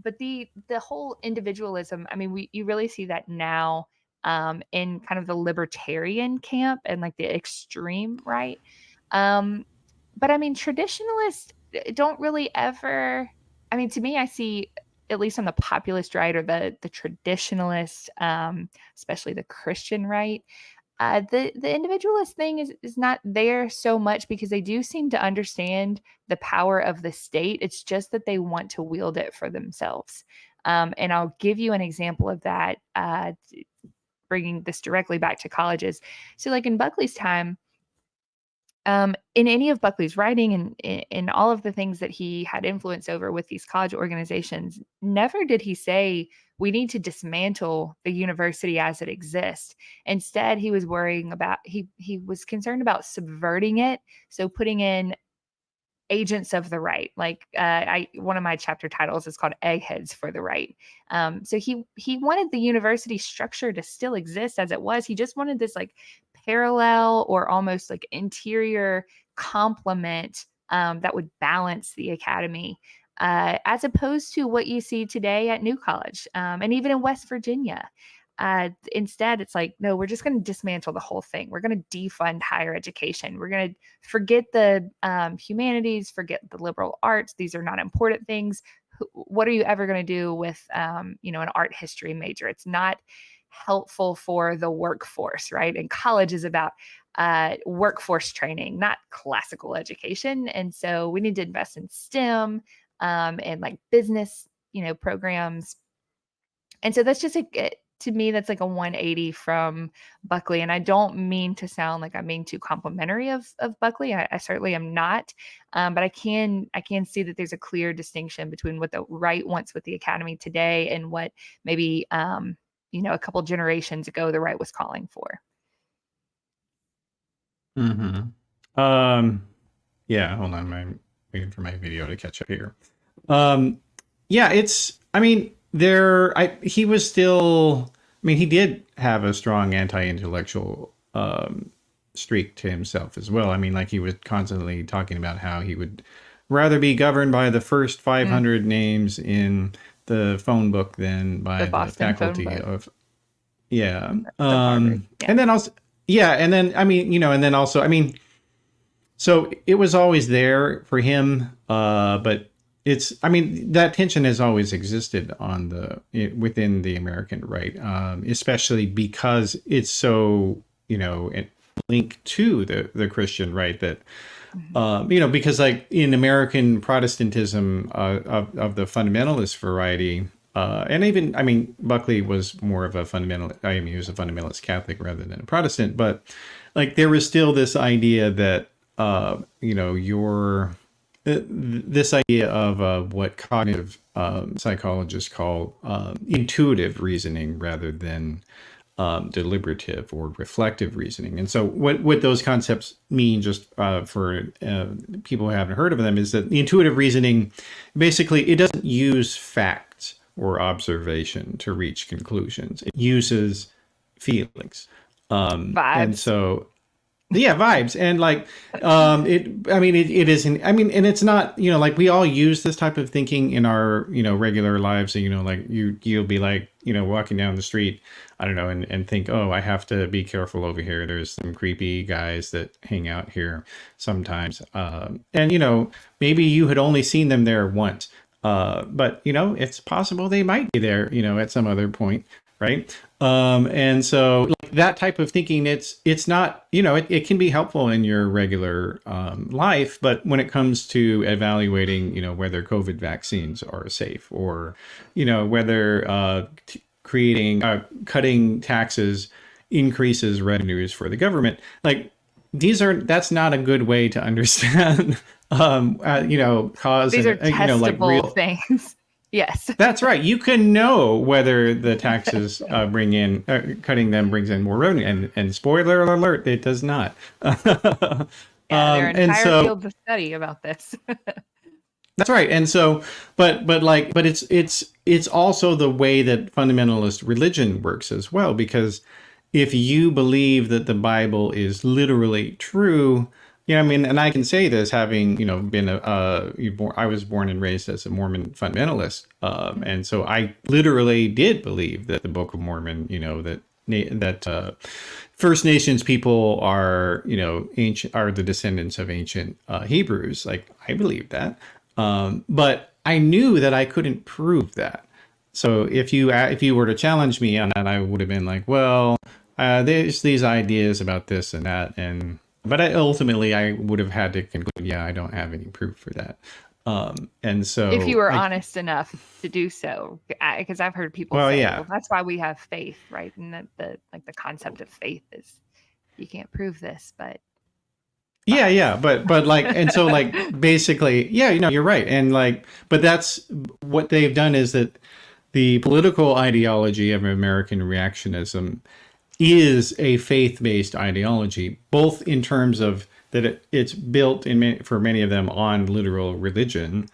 but the whole individualism, I mean, you really see that now in kind of the libertarian camp and like the extreme right. But I mean, traditionalists don't really ever, I mean, to me, I see at least on the populist right or the traditionalist, especially the Christian right, the individualist thing is not there so much because they do seem to understand the power of the state. It's just that they want to wield it for themselves. And I'll give you an example of that, bringing this directly back to colleges. So, like in Buckley's time, in any of Buckley's writing and in all of the things that he had influence over with these college organizations, never did he say we need to dismantle the university as it exists. Instead, he was worrying about he was concerned about subverting it, so putting in agents of the right. Like one of my chapter titles is called "Eggheads for the Right." So he wanted the university structure to still exist as it was. He just wanted this like parallel or almost like interior complement that would balance the academy, as opposed to what you see today at New College and even in West Virginia. Instead, it's like, no, we're just going to dismantle the whole thing. We're going to defund higher education. We're going to forget the humanities, forget the liberal arts. These are not important things. What are you ever going to do with, an art history major? It's not helpful for the workforce, right? And college is about workforce training, not classical education. And so we need to invest in STEM and like business, programs. And so that's just to me, that's like a 180 from Buckley. And I don't mean to sound like I'm being too complimentary of Buckley. I certainly am not. But I can see that there's a clear distinction between what the right wants with the academy today and what maybe, a couple generations ago, the right was calling for. Mm-hmm. Yeah, hold on. I'm waiting for my video to catch up here. He was still, he did have a strong anti-intellectual streak to himself as well. Like he was constantly talking about how he would rather be governed by the first 500 names in the phone book than by the faculty of, yeah. And then also, yeah. And then, and then also, so it was always there for him, but I mean, that tension has always existed within the American right, especially because it's so, linked to the Christian right that, Mhm. because like in American Protestantism of the fundamentalist variety, and even, I mean, Buckley was more of a he was a fundamentalist Catholic rather than a Protestant, but like there was still this idea that, this idea of what cognitive psychologists call intuitive reasoning rather than deliberative or reflective reasoning. And so what those concepts mean, just for people who haven't heard of them, is that the intuitive reasoning, basically, it doesn't use facts or observation to reach conclusions. It uses feelings. And Vibes. so yeah, vibes. And like it isn't, I mean, and it's not, like we all use this type of thinking in our, regular lives. So, like you'll be like, walking down the street, I don't know, and think, oh, I have to be careful over here, there's some creepy guys that hang out here sometimes. And maybe you had only seen them there once, but it's possible they might be there, at some other point, right? And so like that type of thinking, it's not, it can be helpful in your regular life, but when it comes to evaluating, whether COVID vaccines are safe, or, whether cutting taxes increases revenues for the government, like that's not a good way to understand, cause These are and, like testable real. things. Yes. That's right. You can know whether the taxes cutting them brings in more revenue, and spoiler alert, it does not. Yeah, there are And entire so fields of study about this. that's right. And so, but it's also the way that fundamentalist religion works as well, because if you believe that the Bible is literally true, I mean, and I can say this having, been I was born and raised as a Mormon fundamentalist, and so I literally did believe that the Book of Mormon, that First Nations people are, are the descendants of ancient Hebrews. Like I believe that, but I knew that I couldn't prove that. So if you were to challenge me on that, I would have been like, well, there's these ideas about this and that, but ultimately I would have had to conclude, yeah, I don't have any proof for that. And If you so were honest enough to do so, because I've heard people well, say, yeah, well, that's why we have faith, right? And that the concept of faith is you can't prove this, but yeah, vibes. but like, and so like basically, yeah, you're right, and like, but that's what they've done, is that the political ideology of American reactionism is a faith-based ideology, both in terms of that it's built for many of them on literal religion,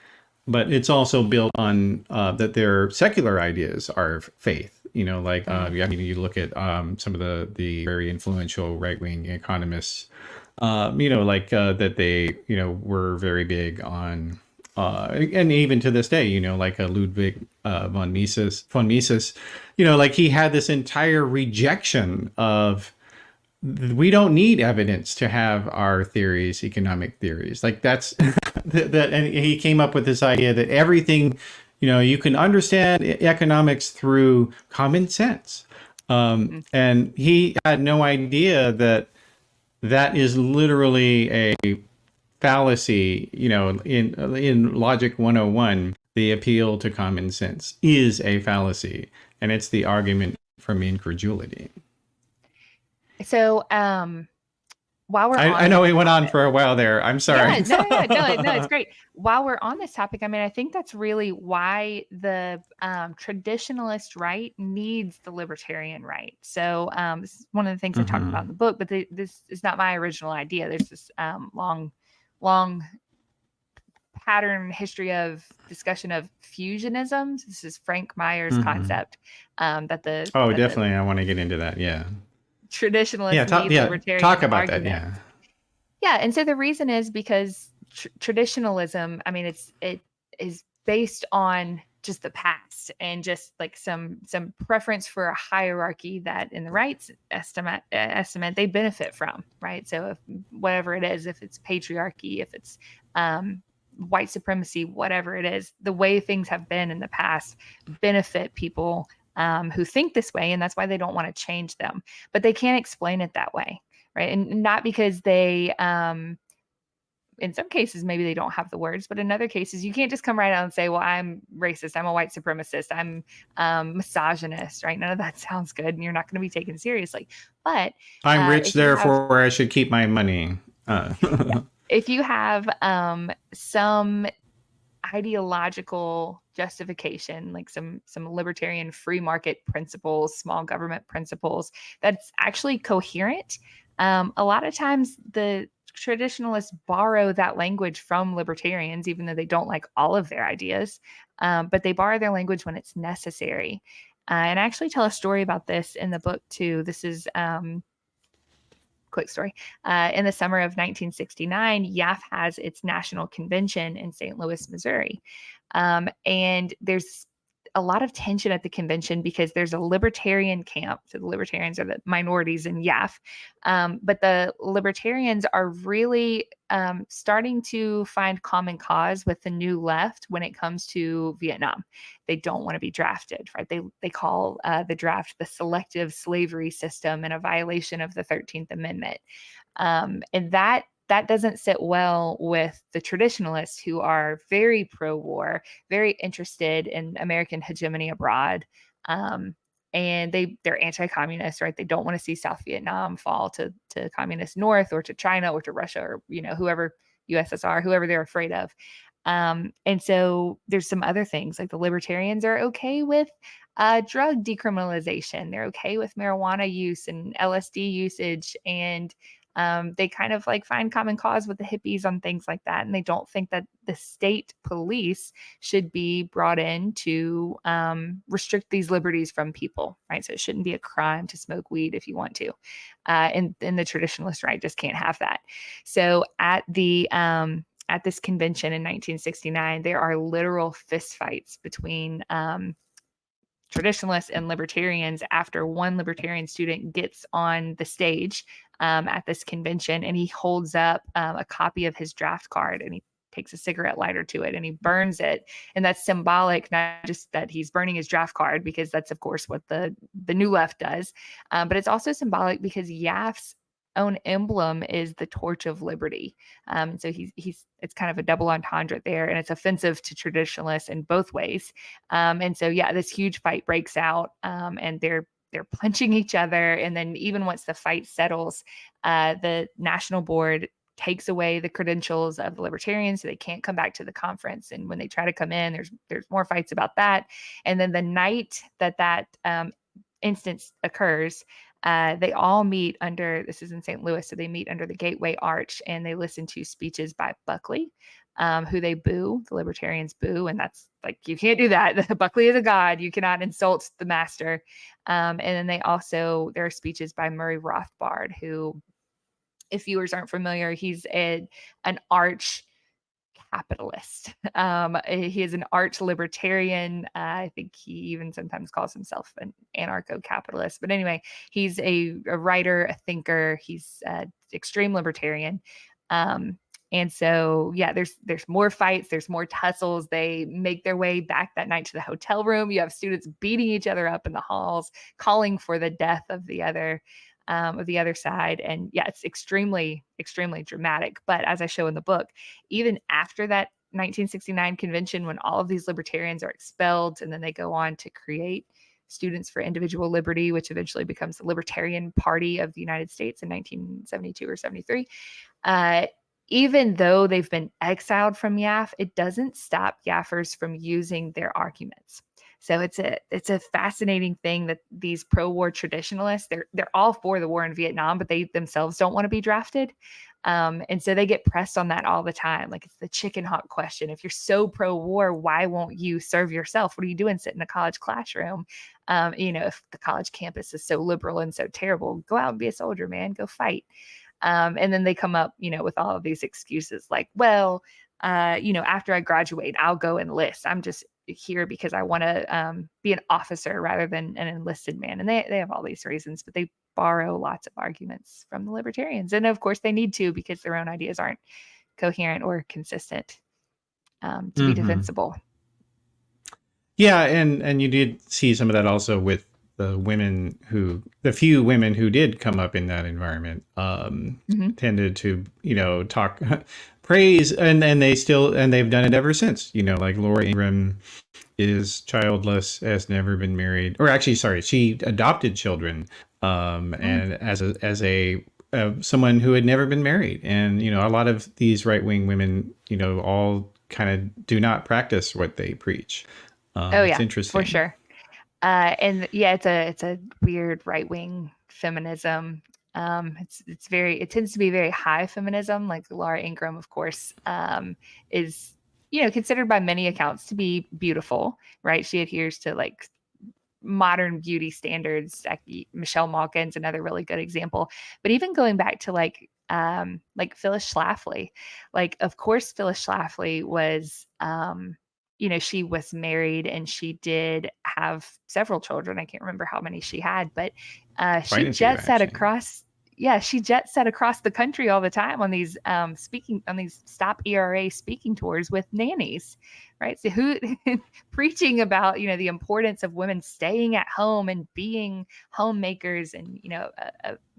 but it's also built on that their secular ideas are faith. Like I mean, you look at some of the very influential right-wing economists, like that they were very big on. And even to this day, like Ludwig von Mises, like he had this entire rejection of, we don't need evidence to have our theories, economic theories. Like that's that, and he came up with this idea that everything, you can understand economics through common sense. And he had no idea that that is literally a fallacy. In Logic 101, the appeal to common sense is a fallacy, and it's the argument from incredulity. So, while we're I on know this we went on topic, for a while there. I'm sorry. yeah, no, it's great. While we're on this topic, I mean, I think that's really why the traditionalist right needs the libertarian right. So, this is one of the things I talk about in the book, but this is not my original idea. There's this long pattern history of discussion of fusionism. This is Frank Meyer's concept, Oh, that the definitely. I want to get into that. Yeah. traditionalists need Talk libertarian about that. arguments. Yeah. Yeah, and so the reason is because traditionalism, I mean, it is based on just the past and just like some preference for a hierarchy that in the rights estimate they benefit from, right? So if whatever it is, if it's patriarchy, if it's white supremacy, whatever it is, the way things have been in the past benefit people who think this way, and that's why they don't want to change them. But they can't explain it that way, right? And not because they, in some cases, maybe they don't have the words, but in other cases, you can't just come right out and say, well, I'm racist, I'm a white supremacist, I'm misogynist, right? None of that sounds good, and you're not going to be taken seriously. But I'm rich, if you have, therefore I should keep my money. yeah, if you have some ideological justification, like some libertarian free market principles, small government principles, that's actually coherent. A lot of times the traditionalists borrow that language from libertarians, even though they don't like all of their ideas, but they borrow their language when it's necessary. And I actually tell a story about this in the book too. This is quick story. In the summer of 1969, YAF has its national convention in St. Louis, Missouri. And there's a lot of tension at the convention because there's a libertarian camp. So the libertarians are the minorities in YAF. But the libertarians are really starting to find common cause with the new left when it comes to Vietnam. They don't want to be drafted, right? They call the draft the selective slavery system and a violation of the 13th Amendment. And that doesn't sit well with the traditionalists, who are very pro-war, very interested in American hegemony abroad. And they're anti-communist, right? They don't want to see South Vietnam fall to communist North, or to China, or to Russia, or whoever, USSR, whoever they're afraid of. And so there's some other things, like the libertarians are okay with drug decriminalization. They're okay with marijuana use and LSD usage, and they kind of like find common cause with the hippies on things like that. And they don't think that the state police should be brought in to restrict these liberties from people, right? So it shouldn't be a crime to smoke weed if you want to. And the traditionalist right just can't have that. So at this convention in 1969, there are literal fistfights between traditionalists and libertarians after one libertarian student gets on the stage at this convention, and he holds up a copy of his draft card, and he takes a cigarette lighter to it and he burns it. And that's symbolic, not just that he's burning his draft card, because that's of course what the new left does, but it's also symbolic because YAF's own emblem is the torch of liberty. So he's it's kind of a double entendre there, and it's offensive to traditionalists in both ways. And so yeah, this huge fight breaks out, and they're punching each other. And then even once the fight settles, the national board takes away the credentials of the libertarians, so they can't come back to the conference. And when they try to come in, there's more fights about that. And then the night that instance occurs, they all meet under, this is in St. Louis, so they meet under the Gateway Arch, and they listen to speeches by Buckley, who they boo. The libertarians boo, and that's like, you can't do that. Buckley is a god. You cannot insult the master. And then there are speeches by Murray Rothbard, who, if viewers aren't familiar, he's an arch capitalist. He is an arch libertarian. I think he even sometimes calls himself an anarcho-capitalist. But anyway, he's a writer, a thinker. He's extreme libertarian. And so, yeah, there's more fights, there's more tussles. They make their way back that night to the hotel room. You have students beating each other up in the halls, calling for the death of the other side. And yeah, it's extremely, extremely dramatic. But as I show in the book, even after that 1969 convention, when all of these libertarians are expelled, and then they go on to create Students for Individual Liberty, which eventually becomes the Libertarian Party of the United States in 1972 or 73. Even though they've been exiled from YAF, it doesn't stop YAFers from using their arguments. So it's a fascinating thing that these pro-war traditionalists, they're all for the war in Vietnam, but they themselves don't want to be drafted. And so they get pressed on that all the time. Like, it's the chicken hawk question. If you're so pro-war, why won't you serve yourself? What are you doing sitting in a college classroom? If the college campus is so liberal and so terrible, go out and be a soldier, man. Go fight. And then they come up, with all of these excuses like, well, after I graduate, I'll go enlist. I'm just here because I want to be an officer rather than an enlisted man. And they have all these reasons, but they borrow lots of arguments from the libertarians. And of course they need to, because their own ideas aren't coherent or consistent. to be defensible. Yeah, and you did see some of that also with the few women who did come up in that environment, tended to, talk, praise, and they've done it ever since. Like Laura Ingram is childless, has never been married, or actually, sorry, she adopted children, and as a someone who had never been married, and a lot of these right wing women, all kind of do not practice what they preach. Oh It's yeah, for interesting. sure. And yeah, it's a weird right wing feminism. It tends to be very high feminism. Like Laura Ingram, of course, is considered by many accounts to be beautiful, right? She adheres to like modern beauty standards. Michelle Malkin's another really good example. But even going back to like Phyllis Schlafly, like of course Phyllis Schlafly was she was married and she did have several children. I can't remember how many she had, but Quite a few, actually. she jet set across the country all the time on these Stop ERA speaking tours with nannies, right? So who preaching about the importance of women staying at home and being homemakers, and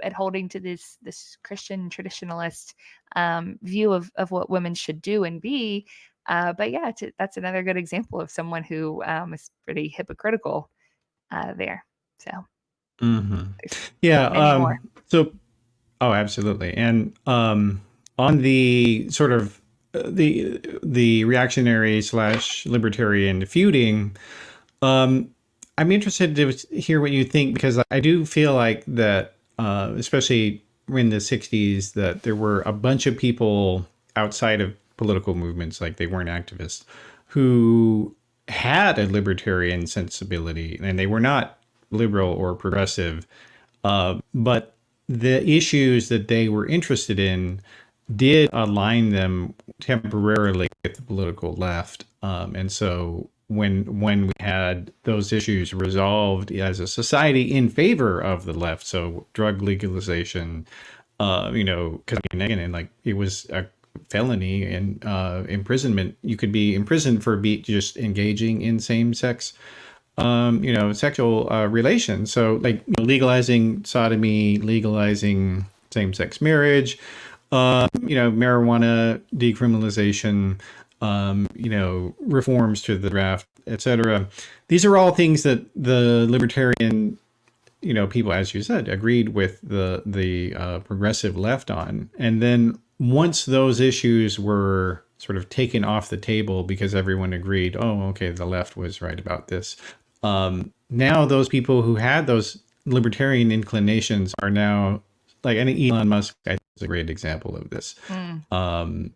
adhering to this Christian traditionalist view of what women should do and be. But yeah, that's another good example of someone who is pretty hypocritical there. So there's Yeah. many more. So, oh, absolutely. And on the sort of the reactionary slash libertarian feuding, I'm interested to hear what you think, because I do feel like that, especially in the 60s, that there were a bunch of people outside of political movements, like they weren't activists, who had a libertarian sensibility, and they were not liberal or progressive, but the issues that they were interested in did align them temporarily with the political left. And so when we had those issues resolved as a society in favor of the left, so drug legalization, because again, like it was a felony and imprisonment. You could be imprisoned for just engaging in same sex sexual relations. So like legalizing sodomy, legalizing same-sex marriage, marijuana decriminalization, reforms to the draft, etc. These are all things that the libertarian, people, as you said, agreed with the progressive left on. And then once those issues were sort of taken off the table because everyone agreed, oh, okay, the left was right about this. Now those people who had those libertarian inclinations are now like, and Elon Musk, I think, is a great example of this. And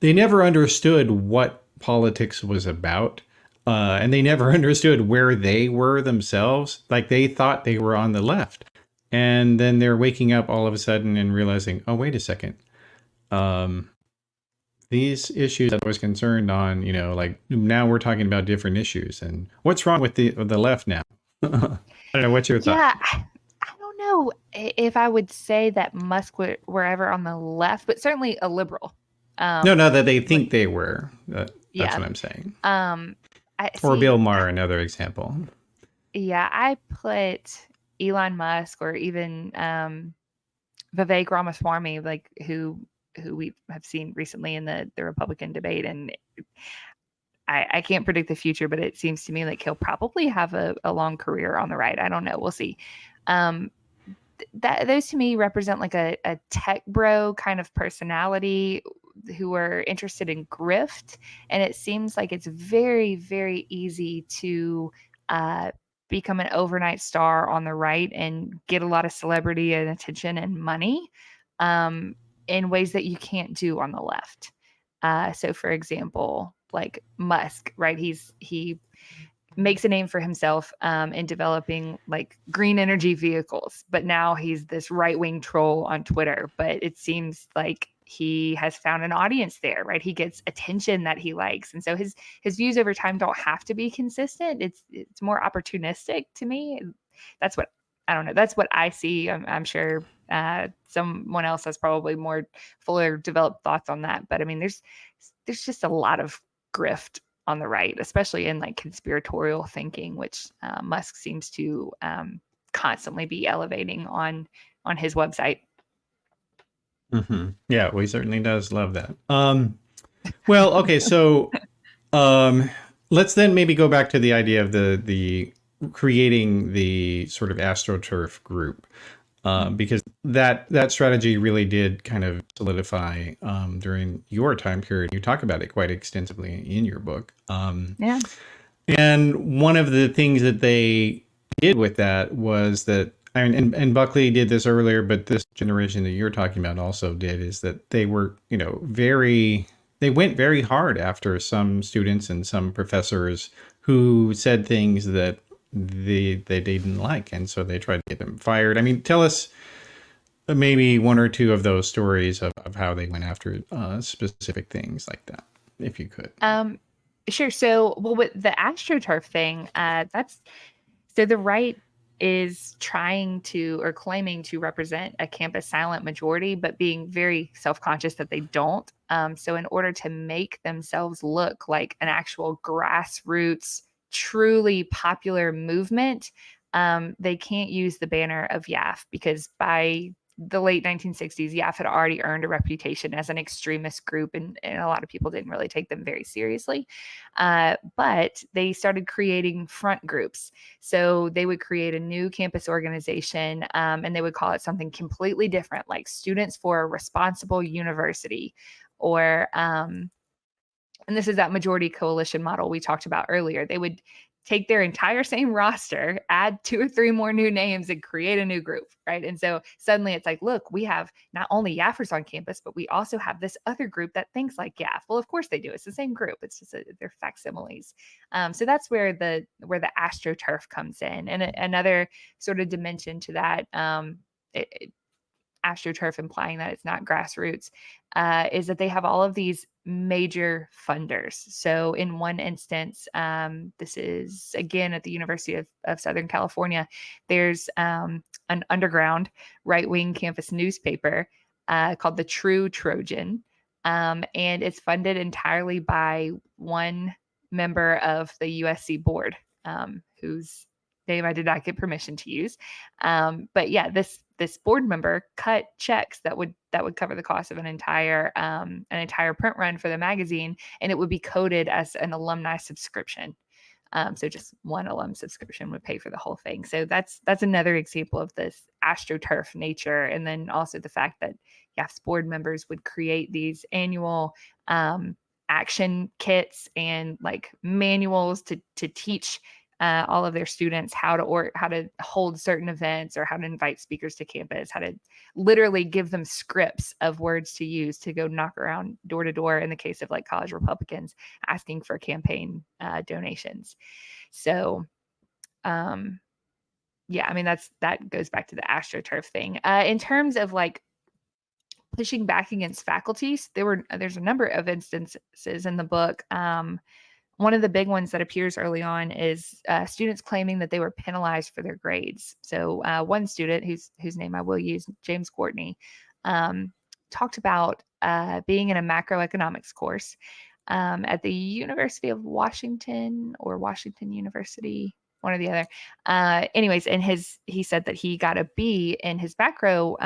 they never understood what politics was about, and they never understood where they were themselves. Like they thought they were on the left, and then they're waking up all of a sudden and realizing, oh, wait a second. These issues that I was concerned on, like now we're talking about different issues, and what's wrong with the left now? I don't know. What's your thought? Yeah, I don't know if I would say that Musk were ever on the left, but certainly a liberal. No, that they Like, think they were. That's yeah. what I'm saying. I Or see. Bill Maher, another example. Yeah, I put Elon Musk or even Vivek Ramaswamy, like who we have seen recently in the Republican debate, and I can't predict the future, but it seems to me like he'll probably have a long career on the right. I don't know. We'll see. That those to me represent like a tech bro kind of personality who are interested in grift, and it seems like it's very, very easy to become an overnight star on the right and get a lot of celebrity and attention and money in ways that you can't do on the left. So, for example, like Musk, right? He makes a name for himself in developing like green energy vehicles, but now he's this right wing troll on Twitter. But it seems like he has found an audience there, right? He gets attention that he likes, and so his views over time don't have to be consistent. It's more opportunistic to me. That's what I don't know. That's what I see. I'm sure Someone else has probably more fuller developed thoughts on that. But I mean, there's just a lot of grift on the right, especially in like conspiratorial thinking, which Musk seems to constantly be elevating on his website. Yeah, well, he certainly does love that. Well, okay, so um, let's then maybe go back to the idea of the creating the sort of AstroTurf group, because that strategy really did kind of solidify during your time period. You talk about it quite extensively in your book. Yeah. And one of the things that they did with that was that, I mean, and Buckley did this earlier, but this generation that you're talking about also did, is that they were, they went very hard after some students and some professors who said things that they didn't like. And so they tried to get them fired. I mean, tell us maybe one or two of those stories of how they went after specific things like that, if you could. Sure. So, well, with the AstroTurf thing, that's so the right is trying to or claiming to represent a campus silent majority, but being very self conscious that they don't. So, in order to make themselves look like an actual grassroots, truly popular movement, they can't use the banner of YAF because by the late 1960s, YAF had already earned a reputation as an extremist group, and a lot of people didn't really take them very seriously. But they started creating front groups. So they would create a new campus organization, and they would call it something completely different, like Students for a Responsible University, or and this is that majority coalition model we talked about earlier. They would take their entire same roster, add 2 or 3 more new names, and create a new group, right? And so suddenly it's like, look, we have not only Yaffers on campus, but we also have this other group that thinks like Yaff. Well, of course they do. It's the same group. It's just they're facsimiles. So that's where the AstroTurf comes in, and another sort of dimension to that. AstroTurf implying that it's not grassroots, is that they have all of these major funders. So, in one instance, this is again at the University of Southern California, there's an underground right wing campus newspaper called the True Trojan. And it's funded entirely by one member of the USC board, whose name I did not get permission to use. But yeah, this board member cut checks that would cover the cost of an entire print run for the magazine, and it would be coded as an alumni subscription. So just one alum subscription would pay for the whole thing. So that's another example of this AstroTurf nature, and then also the fact that YAF's board members would create these annual action kits and like manuals to teach all of their students how to hold certain events, or how to invite speakers to campus, how to literally give them scripts of words to use to go knock around door to door in the case of like college Republicans asking for campaign donations. So yeah, I mean that goes back to the AstroTurf thing. In terms of like pushing back against faculties, there's a number of instances in the book. One of the big ones that appears early on is students claiming that they were penalized for their grades. So one student, whose name I will use, James Courtney, talked about being in a macroeconomics course at the University of Washington, or Washington University, one or the other. Anyways, and he said that he got a B in his macro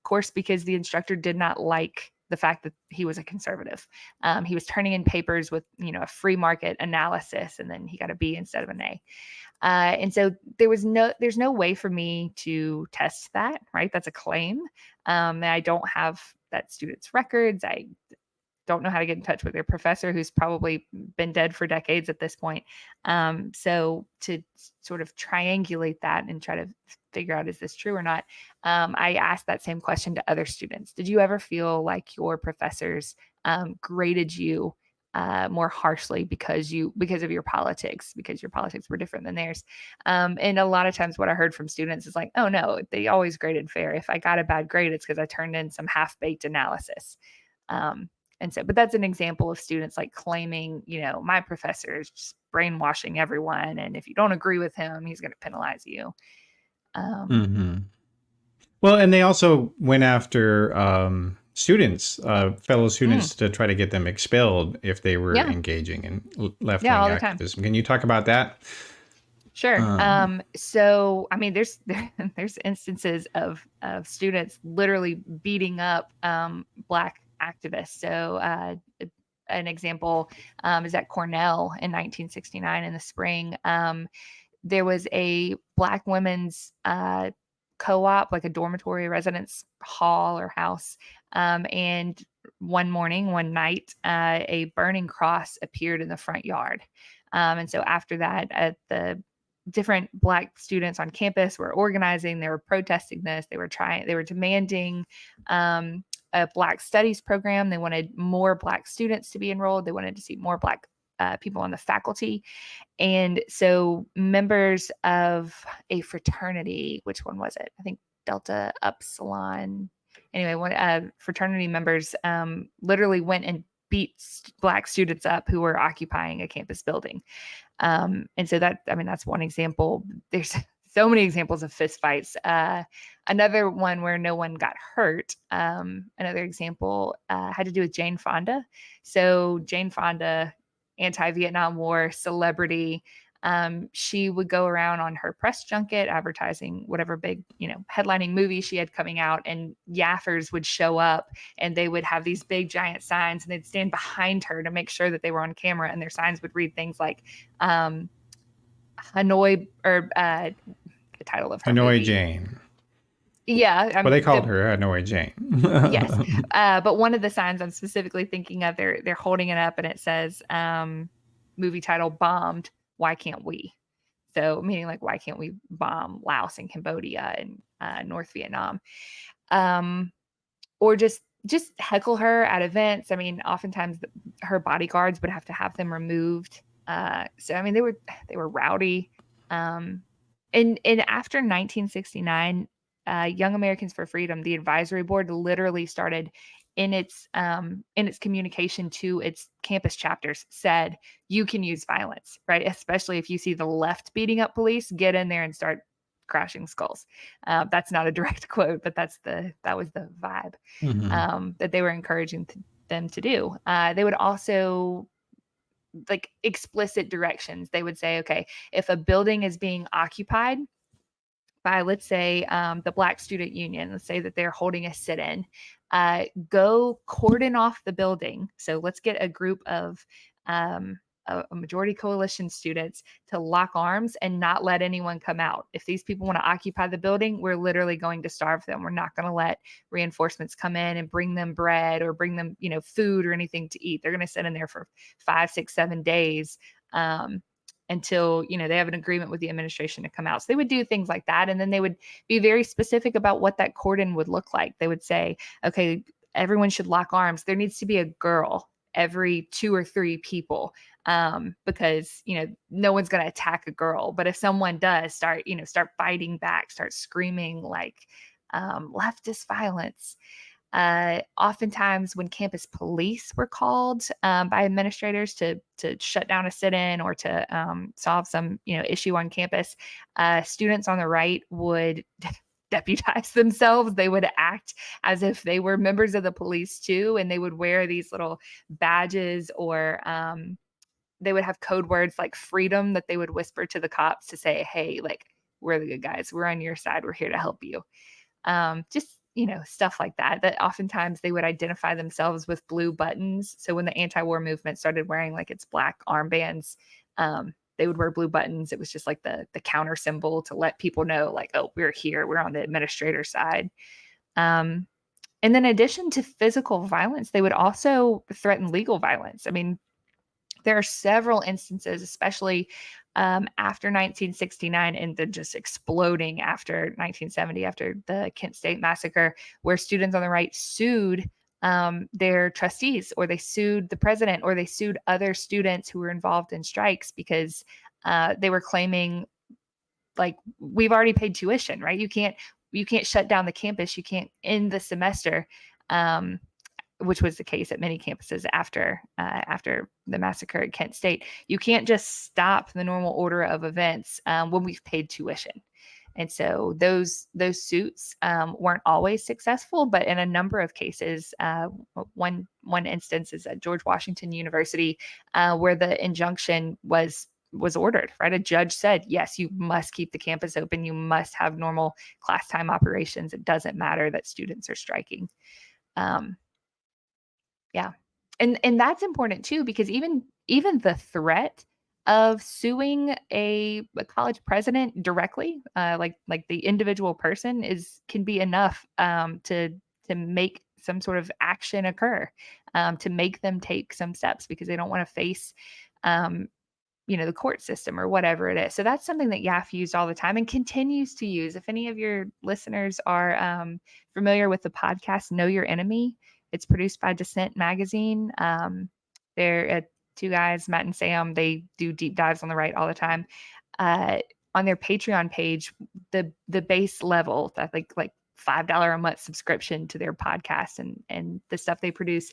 course because the instructor did not like the fact that he was a conservative. He was turning in papers with, a free market analysis, and then he got a B instead of an A. And so there's no way for me to test that, right? That's a claim. And I don't have that student's records. I don't know how to get in touch with their professor, who's probably been dead for decades at this point. So to sort of triangulate that and try to figure out, is this true or not? I asked that same question to other students. Did you ever feel like your professors graded you more harshly because of your politics, because your politics were different than theirs? And a lot of times what I heard from students is like, oh no, they always graded fair. If I got a bad grade, it's because I turned in some half-baked analysis. And so, but that's an example of students like claiming, my professor is just brainwashing everyone, and if you don't agree with him, he's going to penalize you. Mm-hmm. Well, and they also went after students, fellow Mm, students, to try to get them expelled if they were yeah, engaging in yeah, left-wing all the time. activism. Can you talk about that? Sure. Um, So I mean, there's instances of students literally beating up Black activists. So an example is at Cornell in 1969 in the spring. There was a Black women's co-op, like a dormitory residence hall or house, and one night, a burning cross appeared in the front yard. And so after that, the different Black students on campus were organizing. They were protesting this. They were demanding a Black studies program. They wanted more Black students to be enrolled. They wanted to see more Black people on the faculty. And so members of a fraternity, which one was it? I think Delta Upsilon. Anyway, one fraternity members literally went and beat Black students up who were occupying a campus building. And so that, I mean, that's one example. There's so many examples of fistfights. Another one where no one got hurt. Another example had to do with Jane Fonda. So Jane Fonda, anti-Vietnam War celebrity. She would go around on her press junket advertising whatever big, headlining movie she had coming out, and yaffers would show up and they would have these big giant signs and they'd stand behind her to make sure that they were on camera, and their signs would read things like Hanoi, or the title of her Hanoi movie. Jane. Yeah, Well, they called her Hanoi Jane. yes. But one of the signs I'm specifically thinking of, they're holding it up and it says movie title bombed, why can't we? So meaning like, why can't we bomb Laos and Cambodia and North Vietnam? Or just heckle her at events. I mean, oftentimes her bodyguards would have to have them removed. So I mean, they were rowdy. And after 1969, Young Americans for Freedom, the advisory board, literally started in its communication to its campus chapters, said you can use violence, right? Especially if you see the left beating up police, get in there and start crashing skulls. That's not a direct quote, but that was the vibe Mhm. that they were encouraging them to do. They would also, like, explicit directions. They would say, okay, if a building is being occupied by, let's say, the Black Student Union, let's say that they're holding a sit-in, go cordon off the building. So let's get a group of a majority coalition students to lock arms and not let anyone come out. If these people want to occupy the building, we're literally going to starve them. We're not going to let reinforcements come in and bring them bread or bring them, food or anything to eat. They're going to sit in there for 5, 6, 7 days. Until they have an agreement with the administration to come out. So they would do things like that, and then they would be very specific about what that cordon would look like. They would say, okay, everyone should lock arms. There needs to be a girl every 2 or 3 people, because no one's going to attack a girl. But if someone does start fighting back, start screaming like leftist violence. Oftentimes when campus police were called by administrators to shut down a sit-in or to solve some issue on campus, students on the right would deputize themselves. They would act as if they were members of the police too, and they would wear these little badges, or they would have code words like freedom that they would whisper to the cops to say, hey, like, we're the good guys, we're on your side, we're here to help you. Just stuff like that oftentimes they would identify themselves with blue buttons. So when the anti-war movement started wearing like its black armbands, they would wear blue buttons. It was just like the counter symbol to let people know, like, oh, we're here, we're on the administrator side. And then in addition to physical violence, they would also threaten legal violence. I mean, there are several instances, especially after 1969 and then just exploding after 1970, after the Kent State massacre, where students on the right sued their trustees, or they sued the president, or they sued other students who were involved in strikes because they were claiming, like, we've already paid tuition, right? You can't shut down the campus. You can't end the semester. Which was the case at many campuses after the massacre at Kent State. You can't just stop the normal order of events when we've paid tuition. And so those suits weren't always successful, but in a number of cases, one instance is at George Washington University, where the injunction was ordered, right? A judge said, yes, you must keep the campus open. You must have normal class time operations. It doesn't matter that students are striking. Um, yeah. And that's important too, because even the threat of suing a college president directly, like the individual person can be enough to make some sort of action occur, to make them take some steps because they don't want to face um, the court system or whatever it is. So that's something that YAF used all the time and continues to use. If any of your listeners are familiar with the podcast Know Your Enemy, it's produced by Dissent Magazine. They're two guys, Matt and Sam. They do deep dives on the right all the time. On their Patreon page, the base level, I think like $5 a month subscription to their podcast and the stuff they produce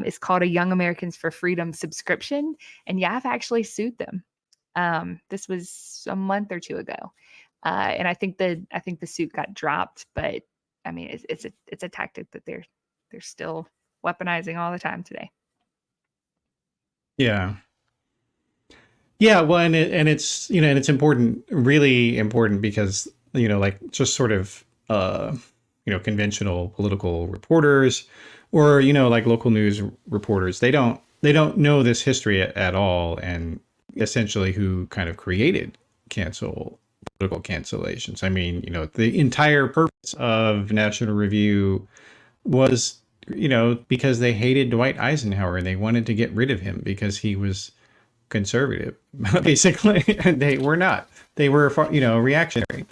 is called a Young Americans for Freedom subscription. And YAF actually sued them. This was a month or two ago. And I think the suit got dropped, but I mean, it's a tactic that they're still weaponizing all the time today. Yeah. Yeah, well, and it's and it's important, really important, because like just sort of conventional political reporters, or like local news reporters, they don't know this history at all, and essentially who kind of created political cancellations. I mean, the entire purpose of National Review was because they hated Dwight Eisenhower and they wanted to get rid of him because he was conservative. Basically, they were not. They were reactionary.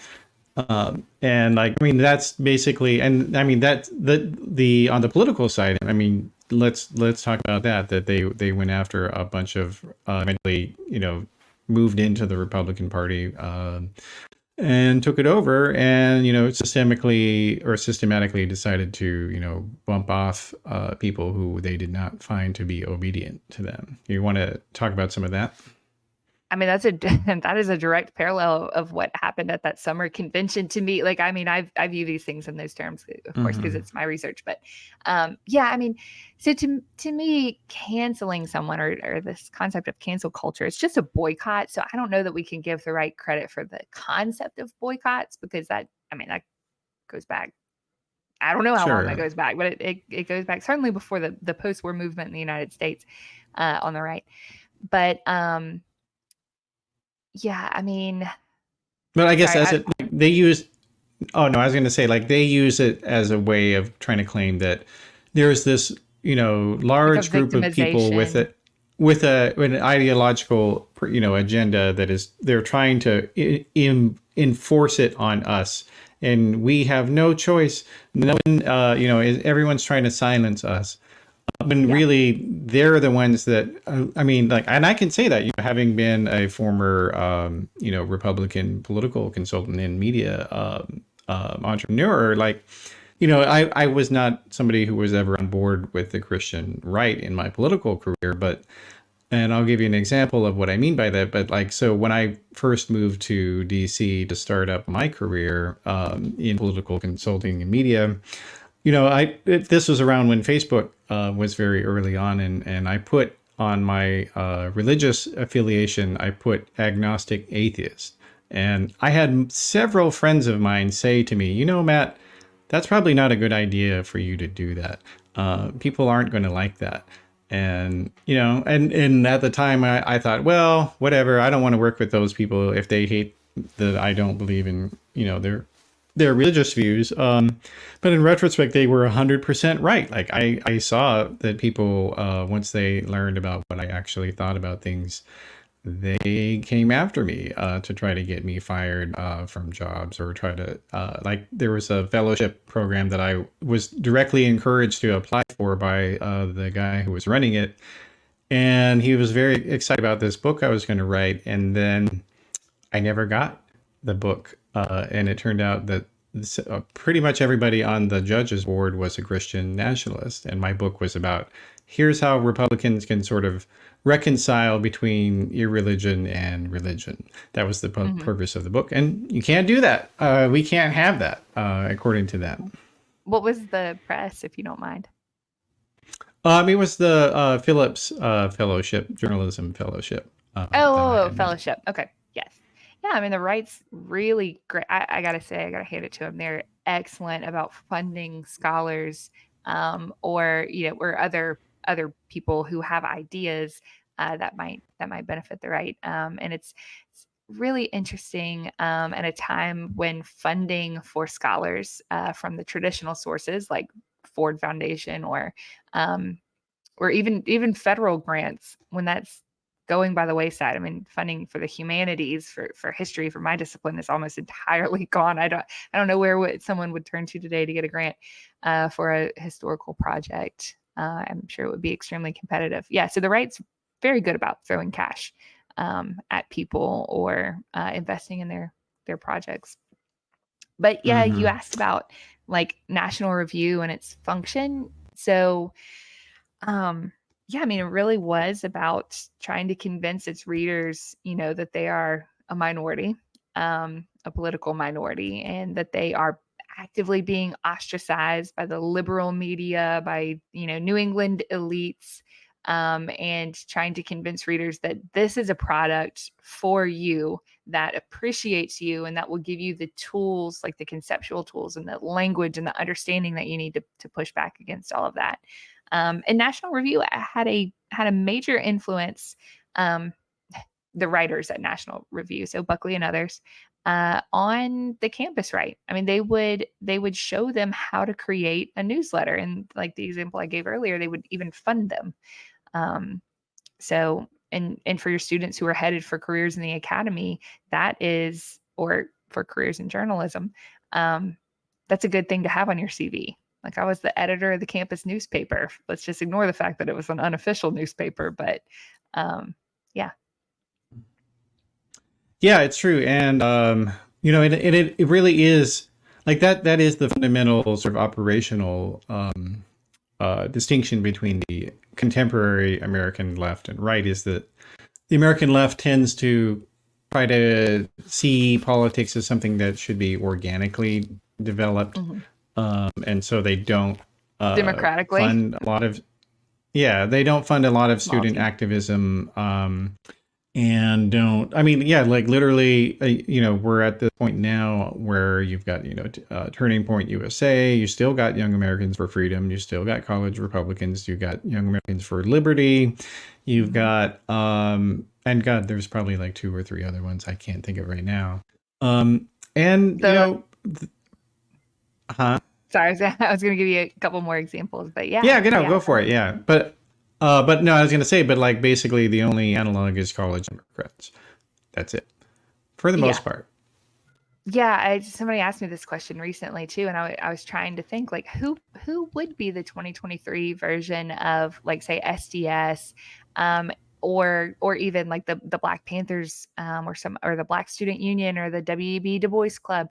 And like, I mean, that's basically, and I mean that the on the political side, I mean, let's talk about that they went after a bunch of eventually moved into the Republican Party and took it over, and systematically decided to bump off people who they did not find to be obedient to them. You want to talk about some of that? I mean, that is a direct parallel of what happened at that summer convention to me. Like, I mean, I view these things in those terms, of course, because it's my research. But yeah, I mean, so to me, canceling someone or this concept of cancel culture, it's just a boycott. So I don't know that we can give the right credit for the concept of boycotts, because that goes back. I don't know how long that goes back, but it goes back certainly before the post-war movement in the United States on the right. But yeah, I mean, but I guess they use. Oh no, I was going to say, like, they use it as a way of trying to claim that there's this large group of people with an ideological agenda that is they're trying to enforce it on us, and we have no choice. No one, everyone's trying to silence us. When really they're the ones that I mean, like, and I can say that having been a former Republican political consultant and media entrepreneur, like, I was not somebody who was ever on board with the Christian right in my political career, and I'll give you an example of what I mean by that. But like, so when I first moved to DC to start up my career in political consulting and media, this was around when Facebook was very early on, and I put on my religious affiliation, I put agnostic atheist. And I had several friends of mine say to me, Matt, that's probably not a good idea for you to do that. People aren't going to like that. And, and at the time I thought, well, whatever, I don't want to work with those people if they hate that I don't believe in, their religious views. But in retrospect, they were 100% right. Like, I saw that people, once they learned about what I actually thought about things, they came after me to try to get me fired from jobs, or try to like, there was a fellowship program that I was directly encouraged to apply for by the guy who was running it. And he was very excited about this book I was going to write. And then I never got the book. And it turned out that pretty much everybody on the judges board was a Christian nationalist. And my book was about here's how Republicans can sort of reconcile between irreligion and religion. That was the Hmm. purpose of the book. And you can't do that. We can't have that, according to them. What was the press, if you don't mind? It was the Phillips Fellowship, Journalism Fellowship, that I Oh, had met. fellowship. Okay. Yes. Yeah. I mean, the right's really great. I gotta say, I gotta hand it to them. They're excellent about funding scholars, or or other people who have ideas that might benefit the right. And it's really interesting at a time when funding for scholars from the traditional sources like Ford Foundation um, or even federal grants when that's going by the wayside. I mean, funding for the humanities for history for my discipline is almost entirely gone. I don't know where someone would turn to today to get a grant for a historical project. I'm sure it would be extremely competitive. Yeah, so the right's very good about throwing cash at people or investing in their projects. But yeah, you Mm-hmm. asked about like National Review and its function. So um, yeah, I mean, it really was about trying to convince its readers, that they are a minority, a political minority, and that they are actively being ostracized by the liberal media, by, New England elites, and trying to convince readers that this is a product for you that appreciates you and that will give you the tools, like the conceptual tools and the language and the understanding that you need to push back against all of that. And National Review had a major influence. Um, the writers at National Review, so Buckley and others, on the campus right. I mean, they would show them how to create a newsletter, and like the example I gave earlier, they would even fund them. Um, so, and for your students who are headed for careers in the academy, that is, or for careers in journalism, um, that's a good thing to have on your CV. Like I was the editor of the campus newspaper. Let's just ignore the fact that it was an unofficial newspaper, but um, yeah. Yeah, it's true, and it really is like that. That is the fundamental sort of operational distinction between the contemporary American left and right. Is that the American left tends to try to see politics as something that should be organically developed, Mhm. and so they don't Democratically, fund a lot of they don't fund a lot of small student t. activism. And don't I mean yeah, like literally we're at the point now where you've got Turning Point USA, you still got Young Americans for Freedom, you still got College Republicans, you got Young Americans for Liberty, you've Mhm. got and God, there's probably like two or three other ones I can't think of right now. And The huh Sorry, I was going to give you a couple more examples, but yeah, yeah, yeah. go for it, yeah, but no, I was gonna say, but like basically the only analog is College Democrats. That's it for the Yeah. most part. Yeah, somebody asked me this question recently too, and I was trying to think like who would be the 2023 version of like say SDS, um, or even like the Black Panthers, or the Black Student Union or the W.E.B. Du Bois Club,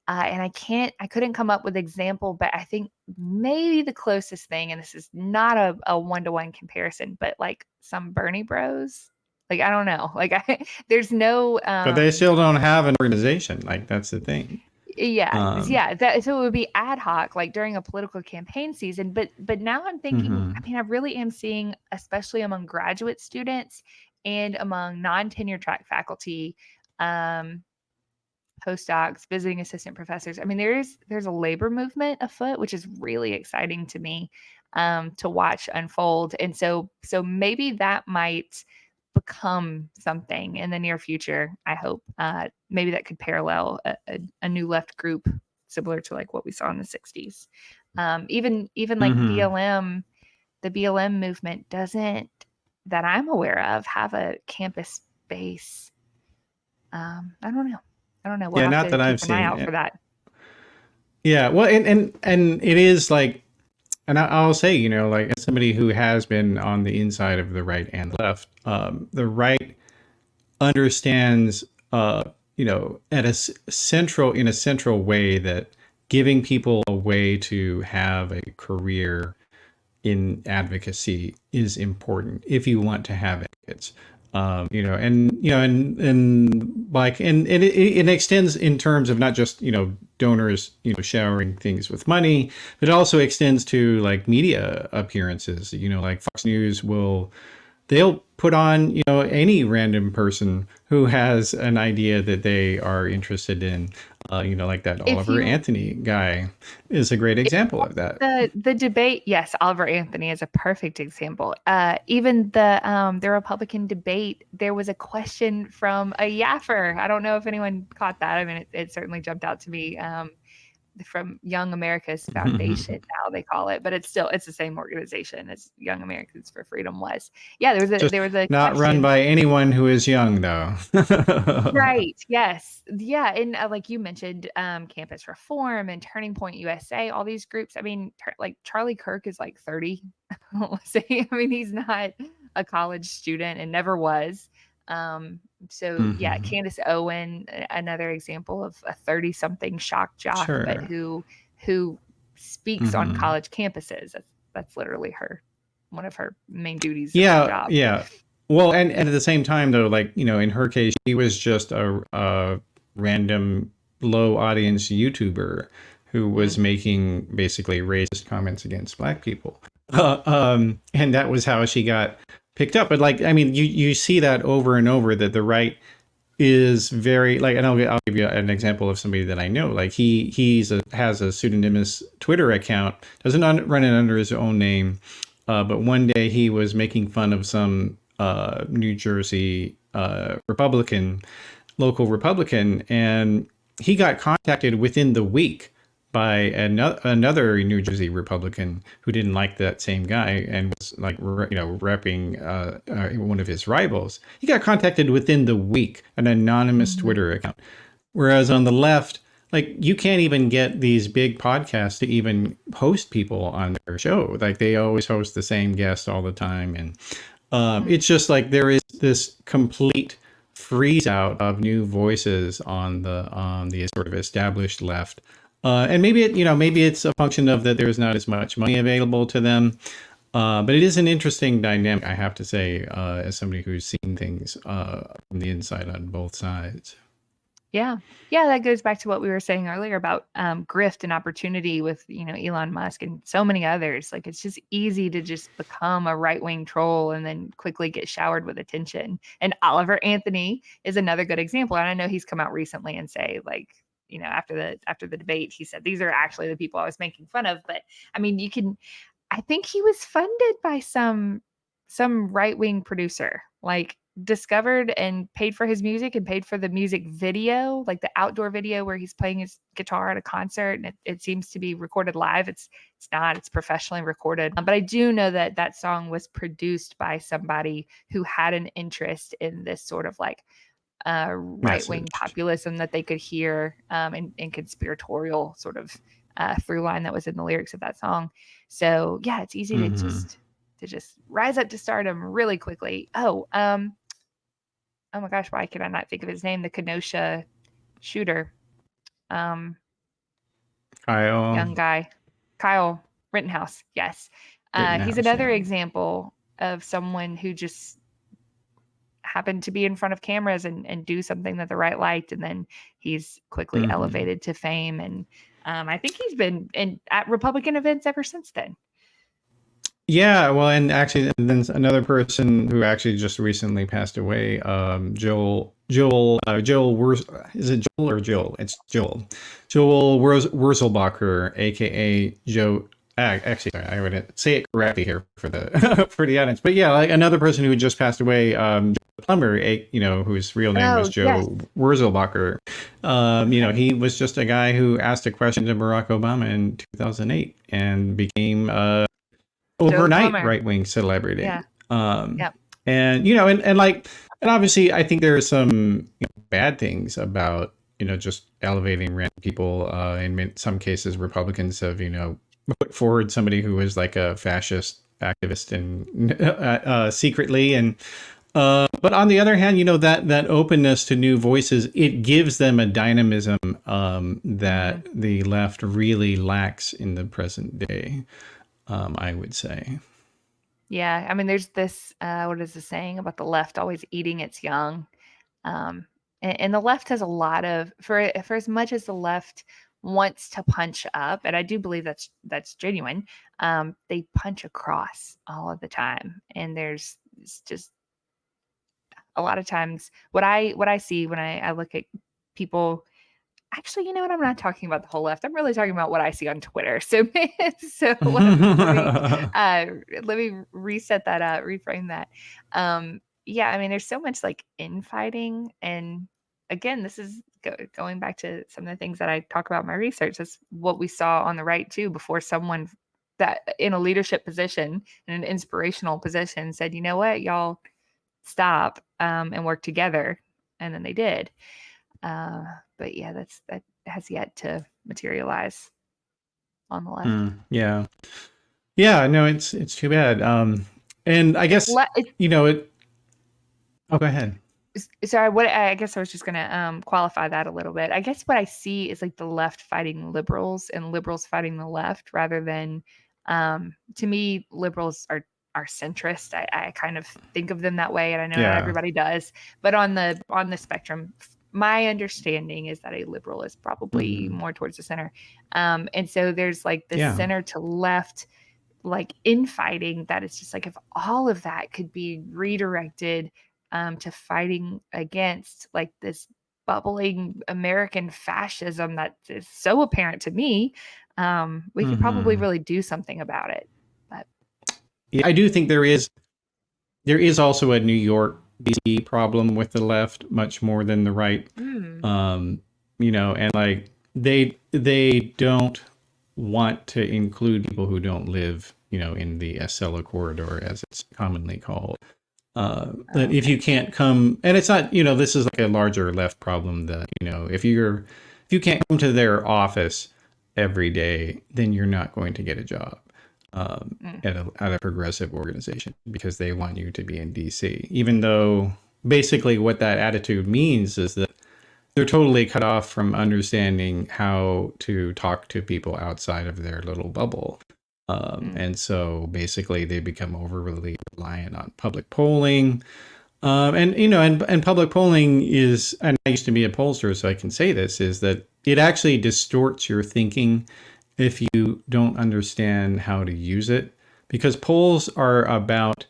and I couldn't come up with example, but I think maybe the closest thing, and this is not a one-to-one comparison, but like some Bernie Bros. Like I don't know, like there's no But they still don't have an organization. Like that's the thing. yeah, Um, yeah, that so it would be ad hoc, like during a political campaign season. But now I'm thinking, I mhm. mean, I really am seeing, especially among graduate students and among non-tenure track faculty, um, postdocs, visiting assistant professors. I mean, there's a labor movement afoot, which is really exciting to me to watch unfold. And so maybe that might become something in the near future. I hope maybe that could parallel a new left group similar to like what we saw in the 60s. Even like Mhm. BLM, the BLM movement doesn't, that I'm aware of, have a campus base. I don't know. I don't know. We'll Yeah, have not to that I've keep an eye seen out for it. that. Yeah, well, and it is like, and I'll say, like as somebody who has been on the inside of the right and left, the right understands, at in a central way that giving people a way to have a career in advocacy is important if you want to have advocates. And like, and it extends in terms of not just, donors, showering things with money, but it also extends to like media appearances. Like Fox News they'll put on, any random person who has an idea that they are interested in. Like that If Oliver you Anthony guy is a great example of that. the debate, yes, Oliver Anthony is a perfect example. Even the Republican debate, there was a question from a Yaffer. I don't know if anyone caught that. I mean, it certainly jumped out to me. From Young America's Foundation, now they call it, but it's the same organization as Young Americans for Freedom was. Yeah, Just there was a not run question. by anyone who is young, though. Right. Yes. Yeah. And like you mentioned, Campus Reform and Turning Point USA, all these groups. I mean, like Charlie Kirk is like 30. I mean, he's not a college student and never was. So yeah, Mhm. Candace Owen, another example of a 30-something shock jock, but Sure. who speaks on Hmm. college campuses. That's literally one of her main duties of her Yeah, job. yeah. Well, and at the same time, though, like, in her case, she was just a random low audience YouTuber who was Mm. making basically racist comments against black people. And that was how she got picked up. But like, I mean, you see that over and over, that the right is very like, and I'll give you an example of somebody that I know. Like has a pseudonymous Twitter account, doesn't run it under his own name, but one day he was making fun of some New Jersey local Republican, and he got contacted within the week by another New Jersey Republican who didn't like that same guy and was like, repping one of his rivals. He got contacted within the week, an anonymous Mhm. Twitter account. Whereas on the left, like, you can't even get these big podcasts to even host people on their show. Like, they always host the same guest all the time. And Mm. it's just like there is this complete freeze out of new voices on the sort of established left. And maybe it's a function of that there's not as much money available to them. But it is an interesting dynamic, I have to say, as somebody who's seen things from the inside on both sides. Yeah. Yeah, that goes back to what we were saying earlier about grift and opportunity with, Elon Musk and so many others. Like it's just easy to just become a right-wing troll and then quickly get showered with attention. And Oliver Anthony is another good example. And I know he's come out recently and say like, after the debate, he said these are actually the people I was making fun of. But I mean, I think he was funded by some right-wing producer, like discovered and paid for his music and paid for the music video, like the outdoor video where he's playing his guitar at a concert, and it seems to be recorded live. It's not, it's professionally recorded. But I do know that that song was produced by somebody who had an interest in this sort of like right-wing Message. populism that they could hear in conspiratorial sort of through line that was in the lyrics of that song. So yeah, it's easy Hmm. to just rise up to stardom really quickly. Oh my gosh, why can I not think of his name? The Kenosha shooter, um, Kyle young guy, Kyle Rittenhouse. Yes, he's Rittenhouse, another yeah. example of someone who just happened to be in front of cameras and do something that the right liked, and then he's quickly Hmm. elevated to fame. And I think he's been at Republican events ever since then. Yeah, well, and actually, and then another person who actually just recently passed away, Joel is it Joel or Joel? It's Joel Wurzelbacher, aka Joe. Actually, sorry, I would say it correctly here for the for the audience. But yeah, like another person who just passed away, Joe Plumber, whose real name was Oh yes. Joe Wurzelbacher. He was just a guy who asked a question to Barack Obama in 2008 and became Joe overnight Plumber. right wing celebrity. Yeah. Um, Yep. and obviously, I think there are some bad things about just elevating random people. In some cases, Republicans have put forward somebody who was like a fascist activist and secretly, and but on the other hand, that openness to new voices, it gives them a dynamism Hmm. that the left really lacks in the present day. I would say. Yeah, I mean, there's this what is the saying about the left always eating its young? Um, and the left has a lot of for as much as the left wants to punch up, and I do believe that's genuine. They punch across all of the time, and there's it's just a lot of times what I see when I look at people. Actually, you know what? I'm not talking about the whole left. I'm really talking about what I see on Twitter. So, so let me reset that up, reframe that. Yeah, I mean, there's so much like infighting, and again, this is going back to some of the things that I talk about in my research. That's what we saw on the right too. Before someone that in a leadership position, in an inspirational position, said, "You know what, y'all, stop and work together," and then they did. Uh, but yeah, that has yet to materialize on the left. Yeah. Yeah, no, it's too bad. And I guess, It's, you know, it oh, go ahead. sorry, what I guess I was just gonna qualify that a little bit. I guess what I see is like the left fighting liberals and liberals fighting the left rather than to me, liberals are centrist. I kind of think of them that way, and I know not Yeah. everybody does. But on the spectrum, my understanding is that a liberal is probably Mhm. more towards the center. And so there's like the Yeah. center to left like infighting that is just like if all of that could be redirected to fighting against like this bubbling American fascism that is so apparent to me, we could probably Mhm. really do something about it. But Yeah, I do think there is also a New York DC problem with the left much more than the right. mm, Um, and like they don't want to include people who don't live, in the Acela corridor as it's commonly called. That if okay. you can't come, and it's not, this is like a larger left problem that, if you can't come to their office every day, then you're not going to get a job Mm, at a progressive organization because they want you to be in DC. Even though basically what that attitude means is that they're totally cut off from understanding how to talk to people outside of their little bubble. mm, And so basically they become overly reliant on public polling. And public polling is, and I used to be a pollster, so I can say this, is that it actually distorts your thinking if you don't understand how to use it. Because polls are about,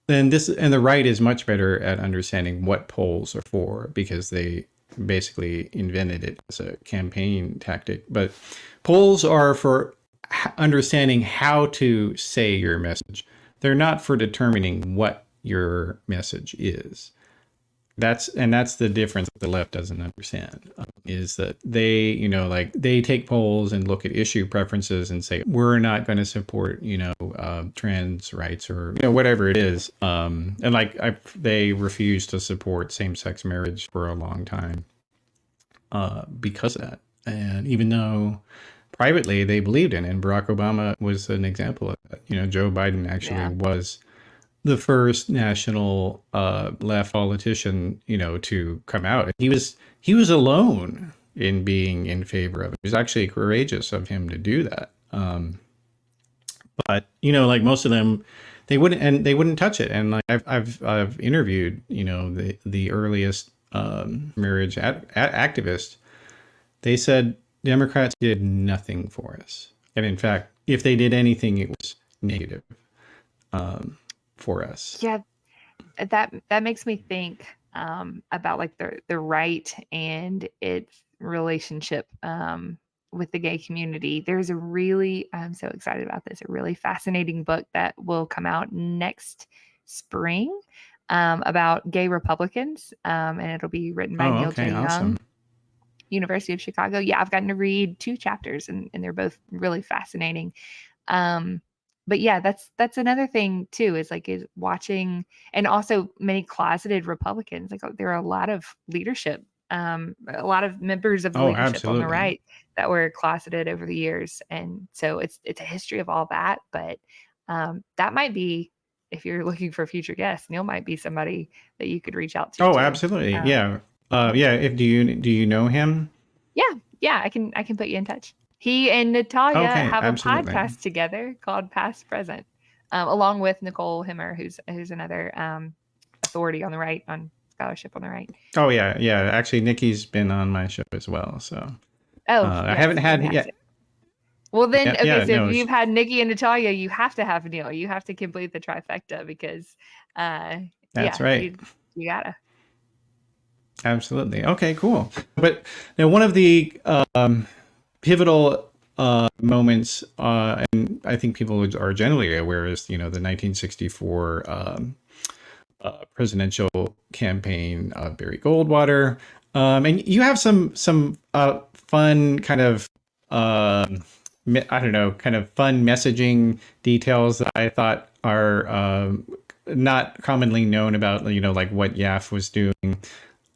and the right is much better at understanding what polls are for because they basically invented it as a campaign tactic. But polls are for understanding how to say your message. They're not for determining what your message is. That's the difference that the left doesn't understand, is that like they take polls and look at issue preferences and say we're not going to support trans rights or whatever it is, and like they refused to support same-sex marriage for a long time because of that. And even though privately they believed in it, and Barack Obama was an example of that. Joe Biden actually yeah. was the first national left politician, to come out. He was alone in being in favor of it. It was actually courageous of him to do that. But like most of them, they wouldn't touch it. And like I've interviewed, the earliest marriage activists. They said Democrats did nothing for us, and in fact, if they did anything, it was negative for us. Yeah, that makes me think about like the right and its relationship with the gay community. There's a really I'm so excited about this. A really fascinating book that will come out next spring about gay Republicans, and it'll be written by Oh, Neil okay, J. Young, awesome. University of Chicago. Yeah, I've gotten to read 2 chapters, and they're both really fascinating. Um, but yeah, that's another thing too, is watching, and also many closeted Republicans. Like there are a lot of leadership, a lot of members of the Oh, leadership on the absolutely. right that were closeted over the years. And so it's a history of all that. But that might be, if you're looking for future guests, Neil might be somebody that you could reach out to Oh, too. absolutely. Um, Yeah. yeah. Yeah. If do you know him? Yeah, yeah, I can put you in touch. He and Natalia Okay, have a absolutely. podcast together called Past Present, along with Nicole Himmer, who's another authority on the right, on scholarship on the right. Oh yeah, yeah. Actually, Nikki's been on my show as well. So Oh, I yes, haven't had yet. fantastic. Well, then, Yeah, okay, yeah. so if No, you've had Nikki and Natalia, you have to have Neil. You have to complete the trifecta because, that's yeah, right. you gotta. Absolutely. Okay, cool. But now one of the pivotal moments, and I think people are generally aware, is the 1964 presidential campaign of Barry Goldwater, and you have some fun kind of I don't know, kind of fun messaging details that I thought are not commonly known about, like what YAF was doing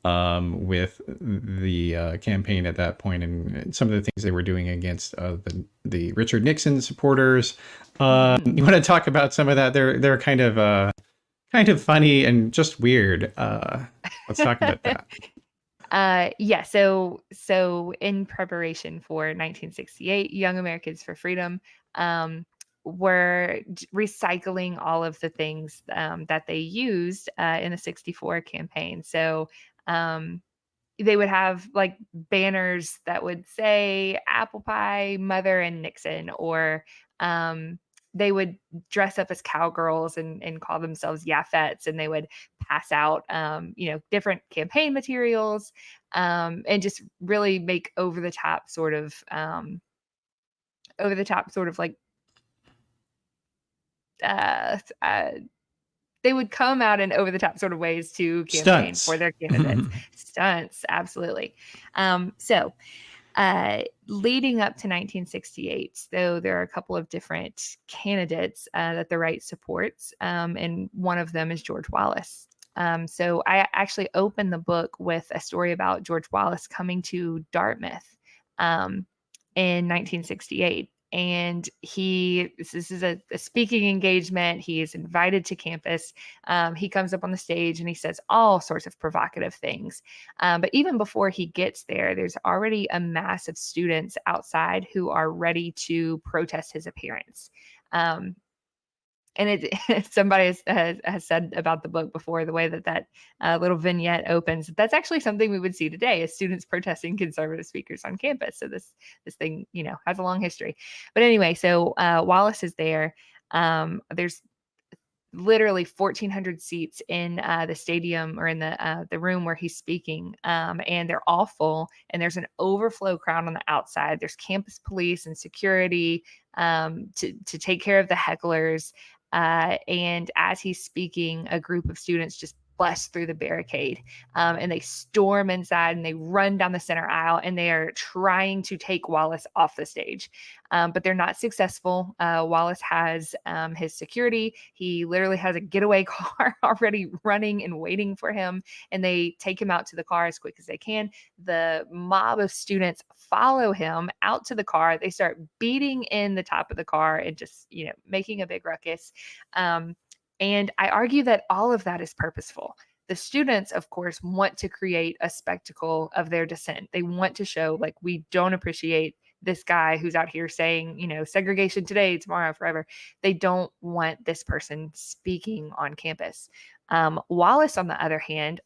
with the campaign at that point, and some of the things they were doing against the Richard Nixon supporters. You want to talk about some of that? They're kind of funny and just weird. Let's talk about that. Yeah, so in preparation for 1968, Young Americans for Freedom were recycling all of the things that they used in the 64 campaign. So they would have like banners that would say apple pie, mother, and Nixon, or um, they would dress up as cowgirls and call themselves Yafettes, and they would pass out, different campaign materials, and just really make over the top sort of like uh, uh, they would come out in over the top sort of ways to campaign Stunts. for their candidates. Stunts, absolutely. So leading up to 1968, though, there are a couple of different candidates that the right supports, and one of them is George Wallace. So I actually opened the book with a story about George Wallace coming to Dartmouth in 1968. And this is a speaking engagement. He is invited to campus. He comes up on the stage and he says all sorts of provocative things. But even before he gets there, there's already a mass of students outside who are ready to protest his appearance. And somebody has said about the book before, the way that little vignette opens, that's actually something we would see today, is students protesting conservative speakers on campus. So this thing, has a long history. But anyway, so Wallace is there. There's literally 1,400 seats in the stadium, or in the room where he's speaking, and they're all full. And there's an overflow crowd on the outside. There's campus police and security to take care of the hecklers. And as he's speaking, a group of students just bust through the barricade, and they storm inside and they run down the center aisle, and they are trying to take Wallace off the stage. But they're not successful. Wallace has his security. He literally has a getaway car already running and waiting for him, and they take him out to the car as quick as they can. The mob of students follow him out to the car. They start beating in the top of the car and just, making a big ruckus. And I argue that all of that is purposeful. The students, of course, want to create a spectacle of their dissent. They want to show, like, we don't appreciate this guy who's out here saying, segregation today, tomorrow, forever. They don't want this person speaking on campus. Wallace, on the other hand,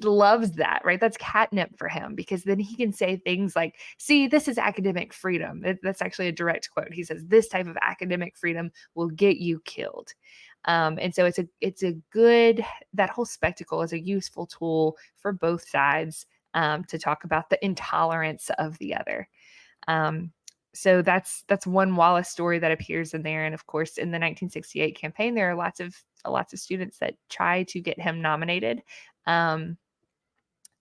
loves that, right? That's catnip for him, because then he can say things like, see, this is academic freedom. That's actually a direct quote. He says, this type of academic freedom will get you killed. And so it's a good, that whole spectacle is a useful tool for both sides, to talk about the intolerance of the other. So that's one Wallace story that appears in there. And of course, in the 1968 campaign, there are lots of students that try to get him nominated.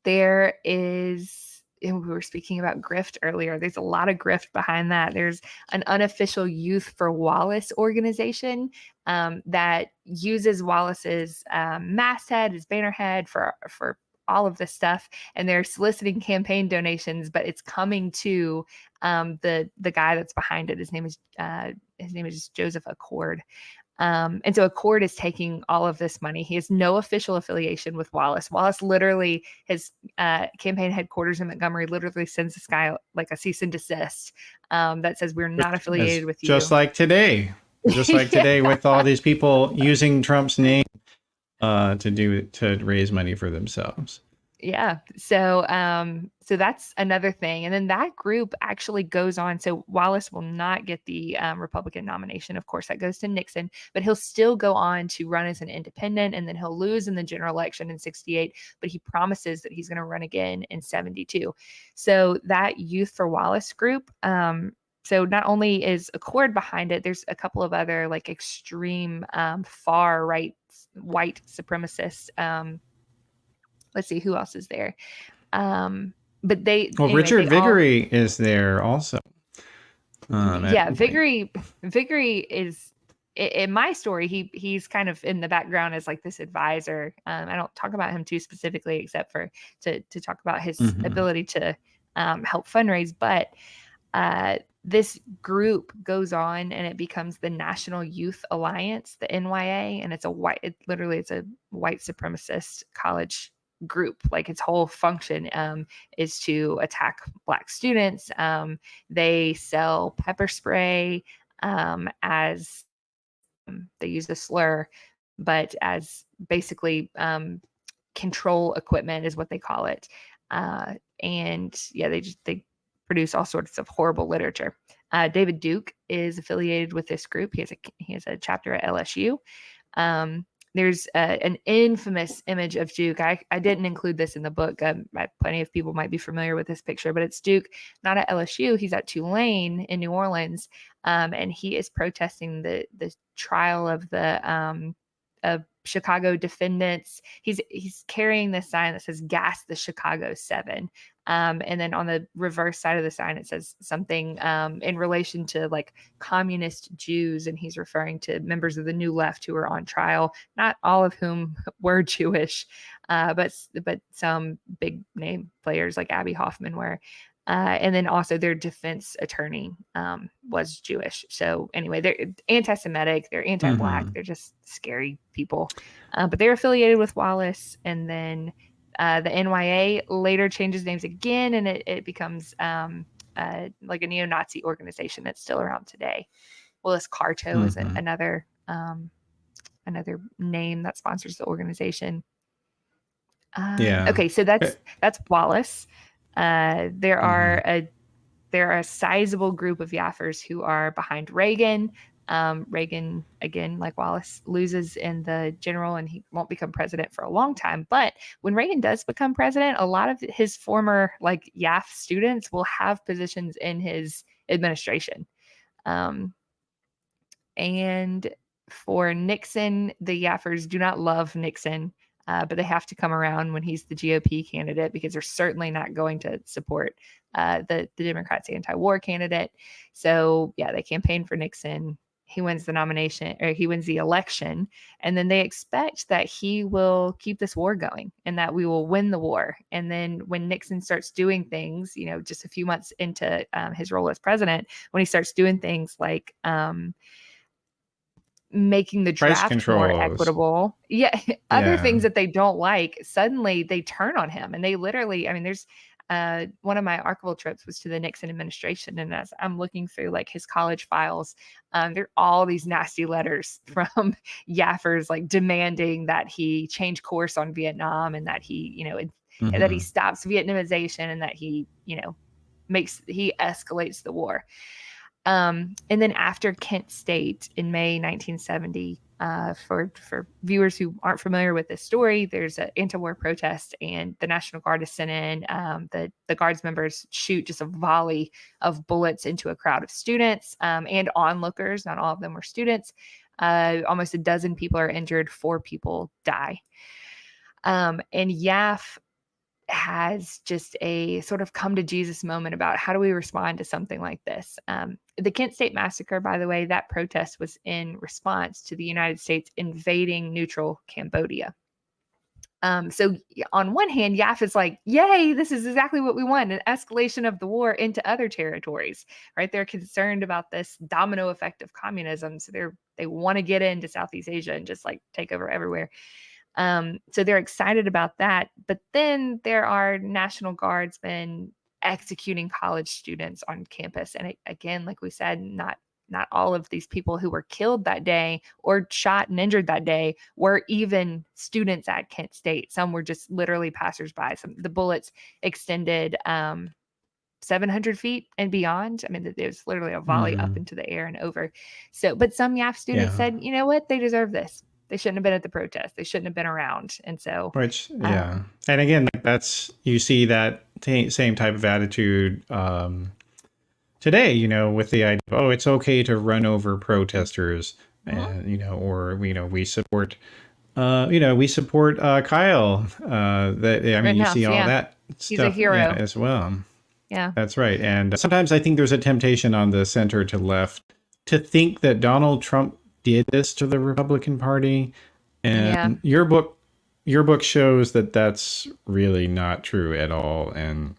There is, and we were speaking about grift earlier. There's a lot of grift behind that. There's an unofficial Youth for Wallace organization that uses Wallace's masthead, his bannerhead, for all of this stuff, and they're soliciting campaign donations, but it's coming to the guy that's behind it. His name is Joseph Accord. And so Accord is taking all of this money. He has no official affiliation with Wallace. Wallace literally, his campaign headquarters in Montgomery literally sends this guy like a cease and desist that says, we're not affiliated with just you. like today. Just like today with all these people using Trump's name to raise money for themselves. Yeah. So that's another thing. And then that group actually goes on. So Wallace will not get the Republican nomination. Of course, that goes to Nixon, but he'll still go on to run as an independent, and then he'll lose in the general election in 68, but he promises that he's going to run again in 72. So that Youth for Wallace group, so not only is Accord behind it, there's a couple of other like extreme far right white supremacists. Let's see who else is there. But Richard Viguerie is there also. Yeah, Viguerie is in my story. He's kind of in the background as like this advisor. I don't talk about him too specifically, except for to talk about his ability to help fundraise. But this group goes on and it becomes the National Youth Alliance, the NYA, and it's a white supremacist college group. Like its whole function is to attack Black students. They sell pepper spray as they use the slur, but as basically control equipment is what they call it. And yeah, they produce all sorts of horrible literature. David Duke is affiliated with this group. He has a chapter at LSU. There's an infamous image of Duke. I didn't include this in the book. Plenty of people might be familiar with this picture, but it's Duke not at LSU. He's at Tulane in New Orleans, and he is protesting the trial of the of Chicago defendants. He's carrying this sign that says "Gas the Chicago 7." And then on the reverse side of the sign, it says something in relation to like communist Jews. And he's referring to members of the New Left who are on trial, not all of whom were Jewish, but some big name players like Abby Hoffman were. And then also their defense attorney was Jewish. So anyway, they're anti-Semitic, they're anti-Black, they're just scary people. But they're affiliated with Wallace. And then the NYA later changes names again, and it becomes like a neo-Nazi organization that's still around today. Willis Carto is another name that sponsors the organization. Okay, so that's Wallace. There are a sizable group of Yaffers who are behind Reagan. Reagan, again, like Wallace, loses in the general and he won't become president for a long time. But when Reagan does become president, a lot of his former like YAF students will have positions in his administration. And for Nixon, the Yaffers do not love Nixon, but they have to come around when he's the GOP candidate because they're certainly not going to support the Democrats' anti-war candidate. So yeah, they campaign for Nixon. He wins the nomination, or he wins the election, and then they expect that he will keep this war going and that we will win the war. And then when Nixon starts doing things, just a few months into his role as president, when he starts doing things like making the draft more equitable. Other things that they don't like, suddenly they turn on him. And they literally, there's one of my archival trips was to the Nixon administration. And as I'm looking through like his college files, there are all these nasty letters from Yaffers, like demanding that he change course on Vietnam and that he, that he stops Vietnamization and that he, he escalates the war. And then after Kent State in May 1970, for viewers who aren't familiar with this story, there's an anti-war protest and the National Guard is sent in. The Guards members shoot just a volley of bullets into a crowd of students and onlookers. Not all of them were students. Almost a dozen people are injured. 4 people die. And YAF has just a sort of come to Jesus moment about how do we respond to something like this. The Kent State Massacre, by the way, that protest was in response to the United States invading neutral Cambodia. So on one hand, YAF is like, yay, this is exactly what we want, an escalation of the war into other territories, right? They're concerned about this domino effect of communism. So they want to get into Southeast Asia and just like take over everywhere. So they're excited about that. But then there are National Guardsmen executing college students on campus. And again, like we said, not all of these people who were killed that day or shot and injured that day were even students at Kent State. Some were just literally passersby. The bullets extended 700 feet and beyond. I mean, it was literally a volley up into the air and over. So, but some YAF students said, you know what, they deserve this. They shouldn't have been at the protest. They shouldn't have been around. And so, Which, yeah. And again, that's, you see that same type of attitude today, you know, with the idea of, oh, it's okay to run over protesters, and, you know, or, you know, we support Kyle. That, I mean, you see all that stuff. He's a hero as well. Yeah, that's right. And sometimes I think there's a temptation on the center to left to think that Donald Trump did this to the Republican Party. And your book shows that that's really not true at all. And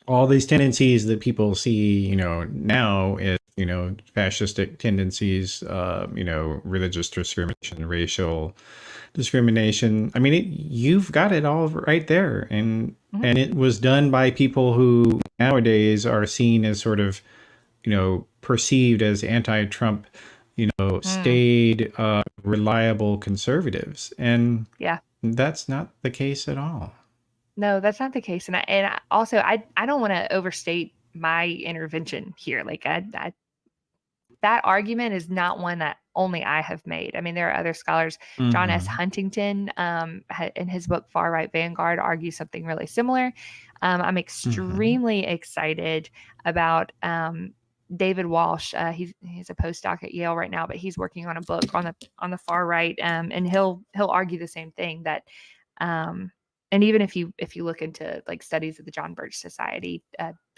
all these tendencies that people see, you know, now is, you know, fascistic tendencies, you know, religious discrimination, racial discrimination. I mean, you've got it all right there. And it was done by people who nowadays are seen as sort of, you know, perceived as anti-Trump, you know, staid, reliable conservatives. And that's not the case at all. No, that's not the case. And I also don't want to overstate my intervention here. Like that argument is not one that only I have made. I mean, there are other scholars. John S. Huntington, in his book Far Right Vanguard, argues something really similar. I'm extremely excited about David Walsh. He's a postdoc at Yale right now, but he's working on a book on the far right, and he'll argue the same thing, that and even if you look into like studies of the John Birch Society,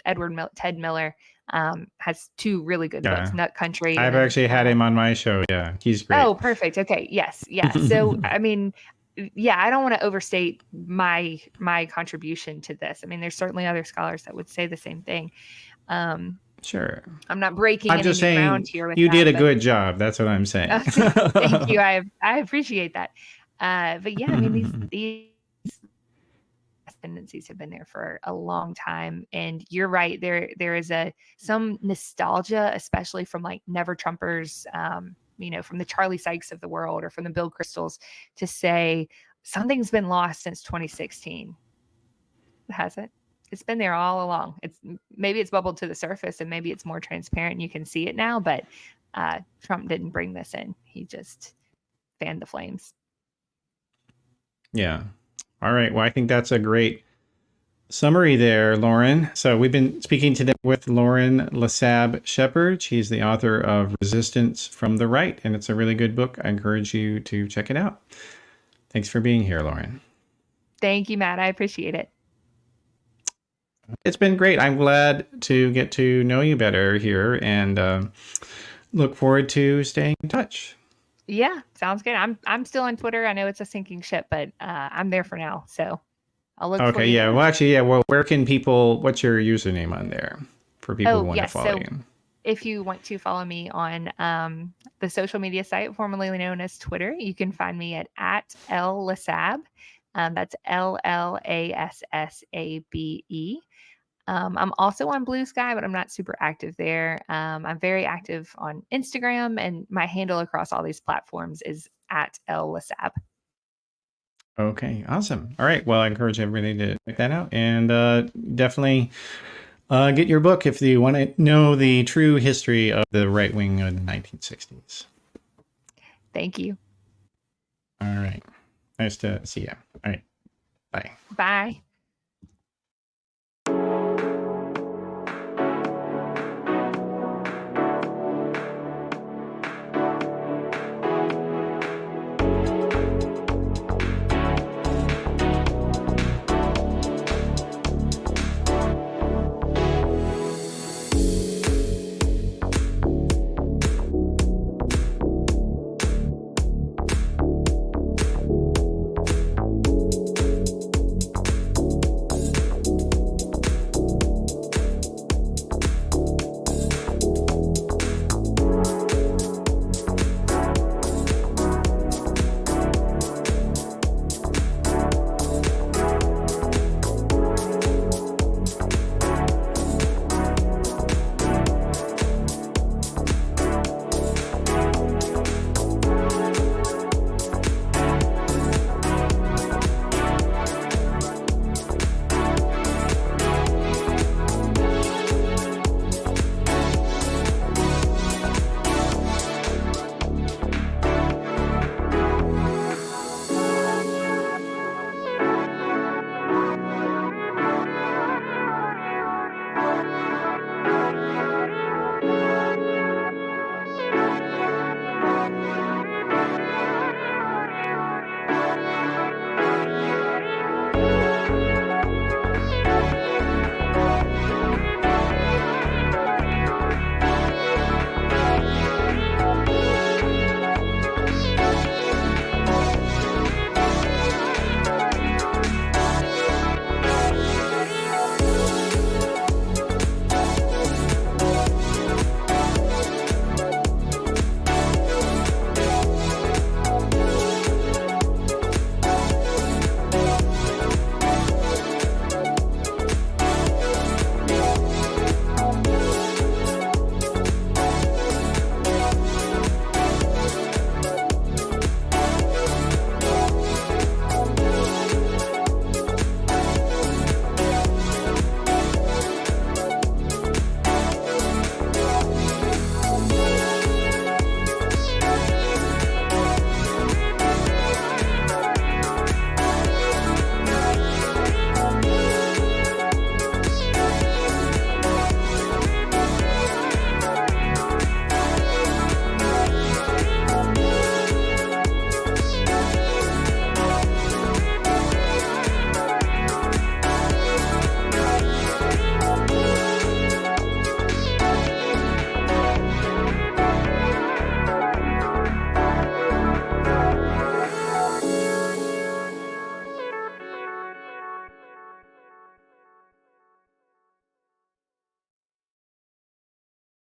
Ted Miller has two really good books, Nut Country. I've actually had him on my show. Yeah, he's great. Oh, perfect. Okay, yes, yeah. So I mean, yeah, I don't want to overstate my contribution to this. I mean, there's certainly other scholars that would say the same thing. Sure. I'm not breaking any just saying ground here. With you that, did a good job. That's what I'm saying. Thank you. I appreciate that. But yeah, I mean, these tendencies have been there for a long time, and you're right. There is some nostalgia, especially from like Never Trumpers, you know, from the Charlie Sykes of the world or from the Bill Kristols, to say something's been lost since 2016. Has it? It's been there all along. Maybe it's bubbled to the surface and maybe it's more transparent and you can see it now, but Trump didn't bring this in. He just fanned the flames. Yeah. All right. Well, I think that's a great summary there, Lauren. So we've been speaking today with Lauren Lasab Shepard. She's the author of Resistance from the Right, and it's a really good book. I encourage you to check it out. Thanks for being here, Lauren. Thank you, Matt. I appreciate it. It's been great. I'm glad to get to know you better here, and look forward to staying in touch. Yeah, sounds good. I'm still on Twitter. I know it's a sinking ship, but I'm there for now. So I'll look for you. Yeah. Well, actually, yeah. Well, where can people? What's your username on there for people who want to follow you? If you want to follow me on the social media site formerly known as Twitter, you can find me at @LLasab. That's LLASSABE. I'm also on Blue Sky, but I'm not super active there. I'm very active on Instagram, and my handle across all these platforms is @LLasab. Okay, awesome. All right. Well, I encourage everybody to check that out, and definitely get your book if you want to know the true history of the right wing of the 1960s. Thank you. All right. Nice to see you. All right. Bye. Bye.